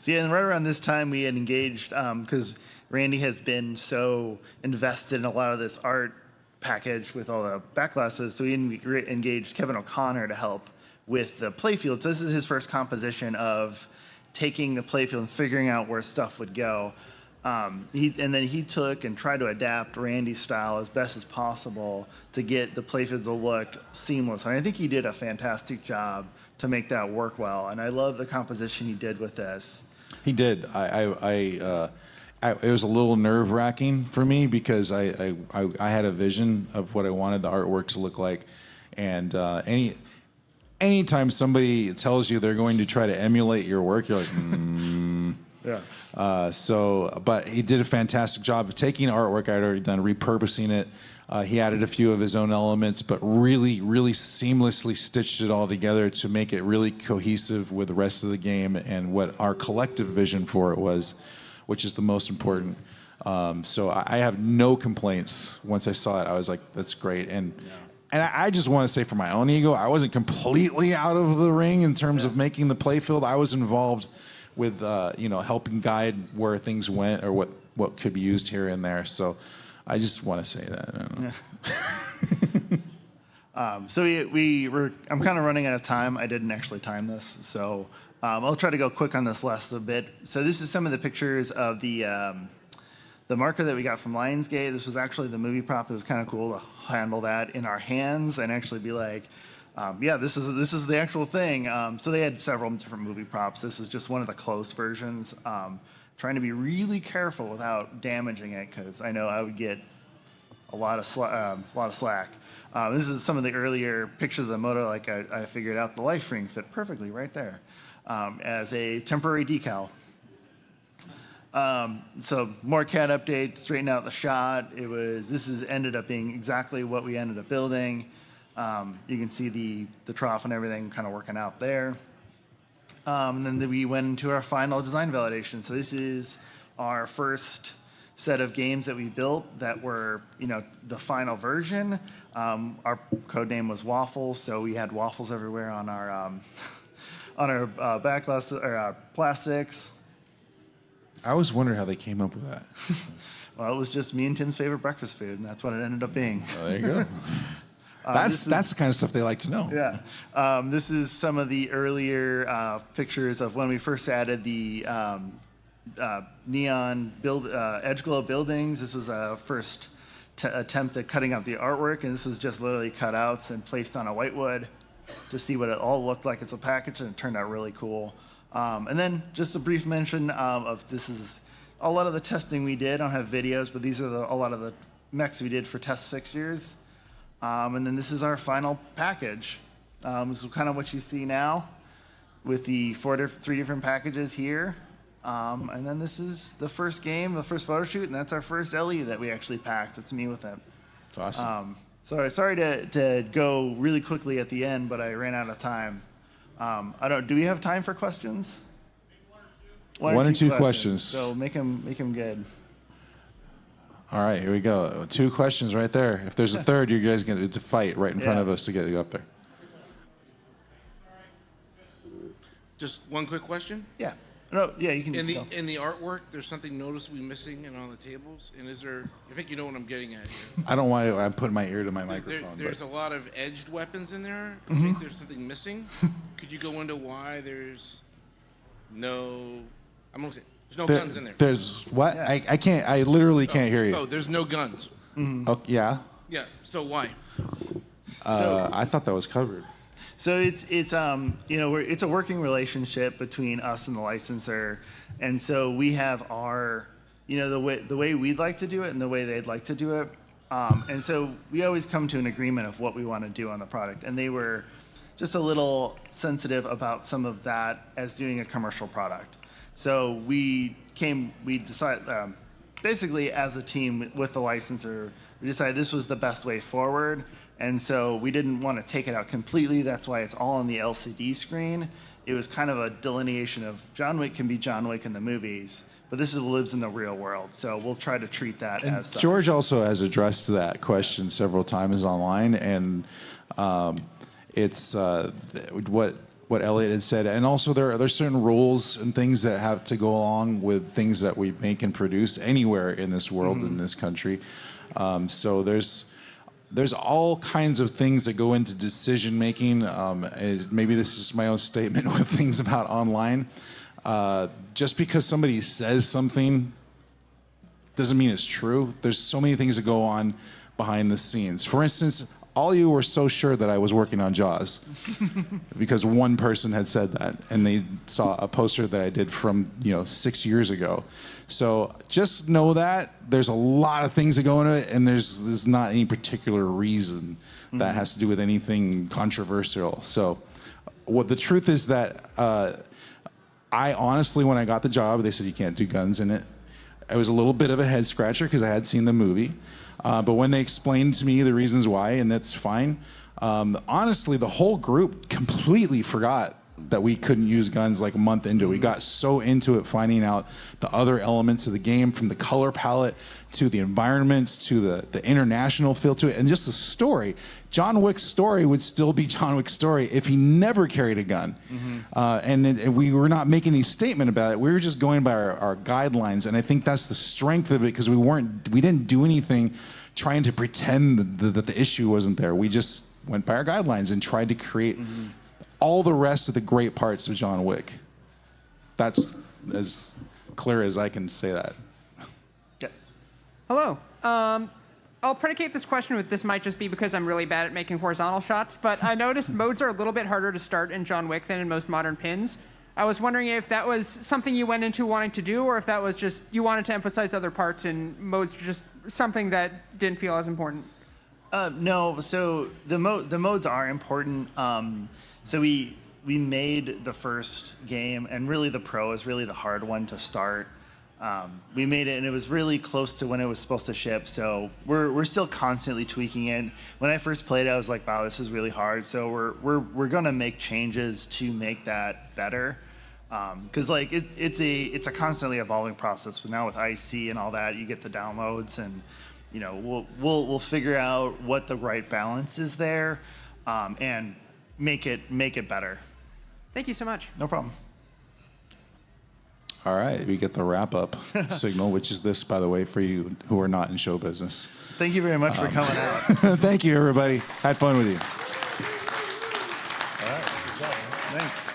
So yeah, and right around this time we had engaged, because Randy has been so invested in a lot of this art package with all the back glasses, so we engaged Kevin O'Connor to help with the playfield. So this is his first composition of taking the playfield and figuring out where stuff would go. He took and tried to adapt Randy's style as best as possible to get the playfield to look seamless. And I think he did a fantastic job to make that work well. And I love the composition he did with this. He did. It was a little nerve-wracking for me because I had a vision of what I wanted the artwork to look like, and anytime somebody tells you they're going to try to emulate your work, you're like, Yeah. But he did a fantastic job of taking artwork I'd already done, repurposing it. He added a few of his own elements, but really, really seamlessly stitched it all together to make it really cohesive with the rest of the game and what our collective vision for it was, which is the most important. So I have no complaints. Once I saw it, I was like, that's great. And I just want to say for my own ego, I wasn't completely out of the ring in terms of making the playfield. I was involved with helping guide where things went or what could be used here and there. So I just want to say that. I'm kind of running out of time. I didn't actually time this, so I'll try to go quick on this last a bit. So this is some of the pictures of the marker that we got from Lionsgate. This was actually the movie prop. It was kind of cool to handle that in our hands and actually be like, this is the actual thing. So they had several different movie props. This is just one of the closed versions. Trying to be really careful without damaging it because I know I would get a lot of slack. This is some of the earlier pictures of the motor. Like I figured out the life ring fit perfectly right there as a temporary decal. So more CAD update, straighten out the shot. Ended up being exactly what we ended up building. You can see the trough and everything kind of working out there. And then we went into our final design validation. So this is our first set of games that we built that were, the final version. Our code name was Waffles, so we had waffles everywhere on our back glass or our plastics. I was wondering how they came up with that. Well, it was just me and Tim's favorite breakfast food, and that's what it ended up being. Oh, there you go. That's the kind of stuff they like to know. Yeah. This is some of the earlier pictures of when we first added the neon edge glow buildings. This was a first attempt at cutting out the artwork, and this was just literally cutouts and placed on a whitewood to see what it all looked like as a package, and it turned out really cool. And then just a brief mention of this is a lot of the testing we did. I don't have videos, but these are a lot of the mechs we did for test fixtures. And then this is our final package. This is kind of what you see now with the three different packages here. And then this is the first game, the first photo shoot, and that's our first LE that we actually packed. It's me with it. That's awesome. Sorry to go really quickly at the end, but I ran out of time. Do we have time for questions? One or two questions. So make them good. All right, here we go. 2 questions right there. If there's a third, you guys get to fight right in front of us to get you up there. Just one quick question. Yeah. No. Yeah, you can. In the artwork, there's something noticeably missing and on the tables. And is there? I think you know what I'm getting at here. I don't want to. I'm putting my ear to my microphone. There's a lot of edged weapons in there. I think there's something missing. Could you go into why there's no? I'm gonna say there's no guns in there. There's what? Yeah. I can't. I literally can't hear you. Oh, there's no guns. Oh, yeah. Yeah. So why? I thought that was covered. So it's it's a working relationship between us and the licensor, and so we have our the way we'd like to do it and the way they'd like to do it. And so we always come to an agreement of what we want to do on the product. And they were just a little sensitive about some of that as doing a commercial product. So we decided, basically as a team with the licensor, we decided this was the best way forward. And so we didn't want to take it out completely. That's why it's all on the LCD screen. It was kind of a delineation of John Wick can be John Wick in the movies, but this lives in the real world. So we'll try to treat that as such. George also has addressed that question several times online, and it's what Elliot had said. And also there's certain rules and things that have to go along with things that we make and produce anywhere in this world, in this country. So there's all kinds of things that go into decision making. Maybe this is my own statement with things about online. Just because somebody says something doesn't mean it's true. There's so many things that go on behind the scenes. For instance, all you were so sure that I was working on Jaws because one person had said that, and they saw a poster that I did from 6 years ago. So just know that there's a lot of things that go into it, and there's not any particular reason that has to do with anything controversial. So what the truth is that I honestly, when I got the job, they said you can't do guns in it. It was a little bit of a head scratcher because I had seen the movie. But when they explained to me the reasons why, and that's fine, honestly, the whole group completely forgot that we couldn't use guns like a month into it. We got so into it, finding out the other elements of the game, from the color palette to the environments to the international feel to it, and just the story. John Wick's story would still be John Wick's story if he never carried a gun. And we were not making any statement about it. We were just going by our guidelines, and I think that's the strength of it, because we didn't do anything trying to pretend that the issue wasn't there. We just went by our guidelines and tried to create all the rest of the great parts of John Wick. That's as clear as I can say that. Yes. Hello. I'll predicate this question with, this might just be because I'm really bad at making horizontal shots, but I noticed modes are a little bit harder to start in John Wick than in most modern pins. I was wondering if that was something you went into wanting to do, or if that was just you wanted to emphasize other parts and modes were just something that didn't feel as important. No, so the modes are important. So we made the first game, and really the Pro is really the hard one to start. We made it, and it was really close to when it was supposed to ship. So we're still constantly tweaking it. When I first played it, I was like, wow, this is really hard. So we're gonna make changes to make that better. Because like it's a constantly evolving process. But now with IC and all that, you get the downloads, and we'll figure out what the right balance is there, and make it better. Thank you so much. No problem. All right, we get the wrap-up signal, which is this, by the way, for you who are not in show business. Thank you very much for coming out. Thank you, everybody. Had fun with you. All right, good job. Thanks.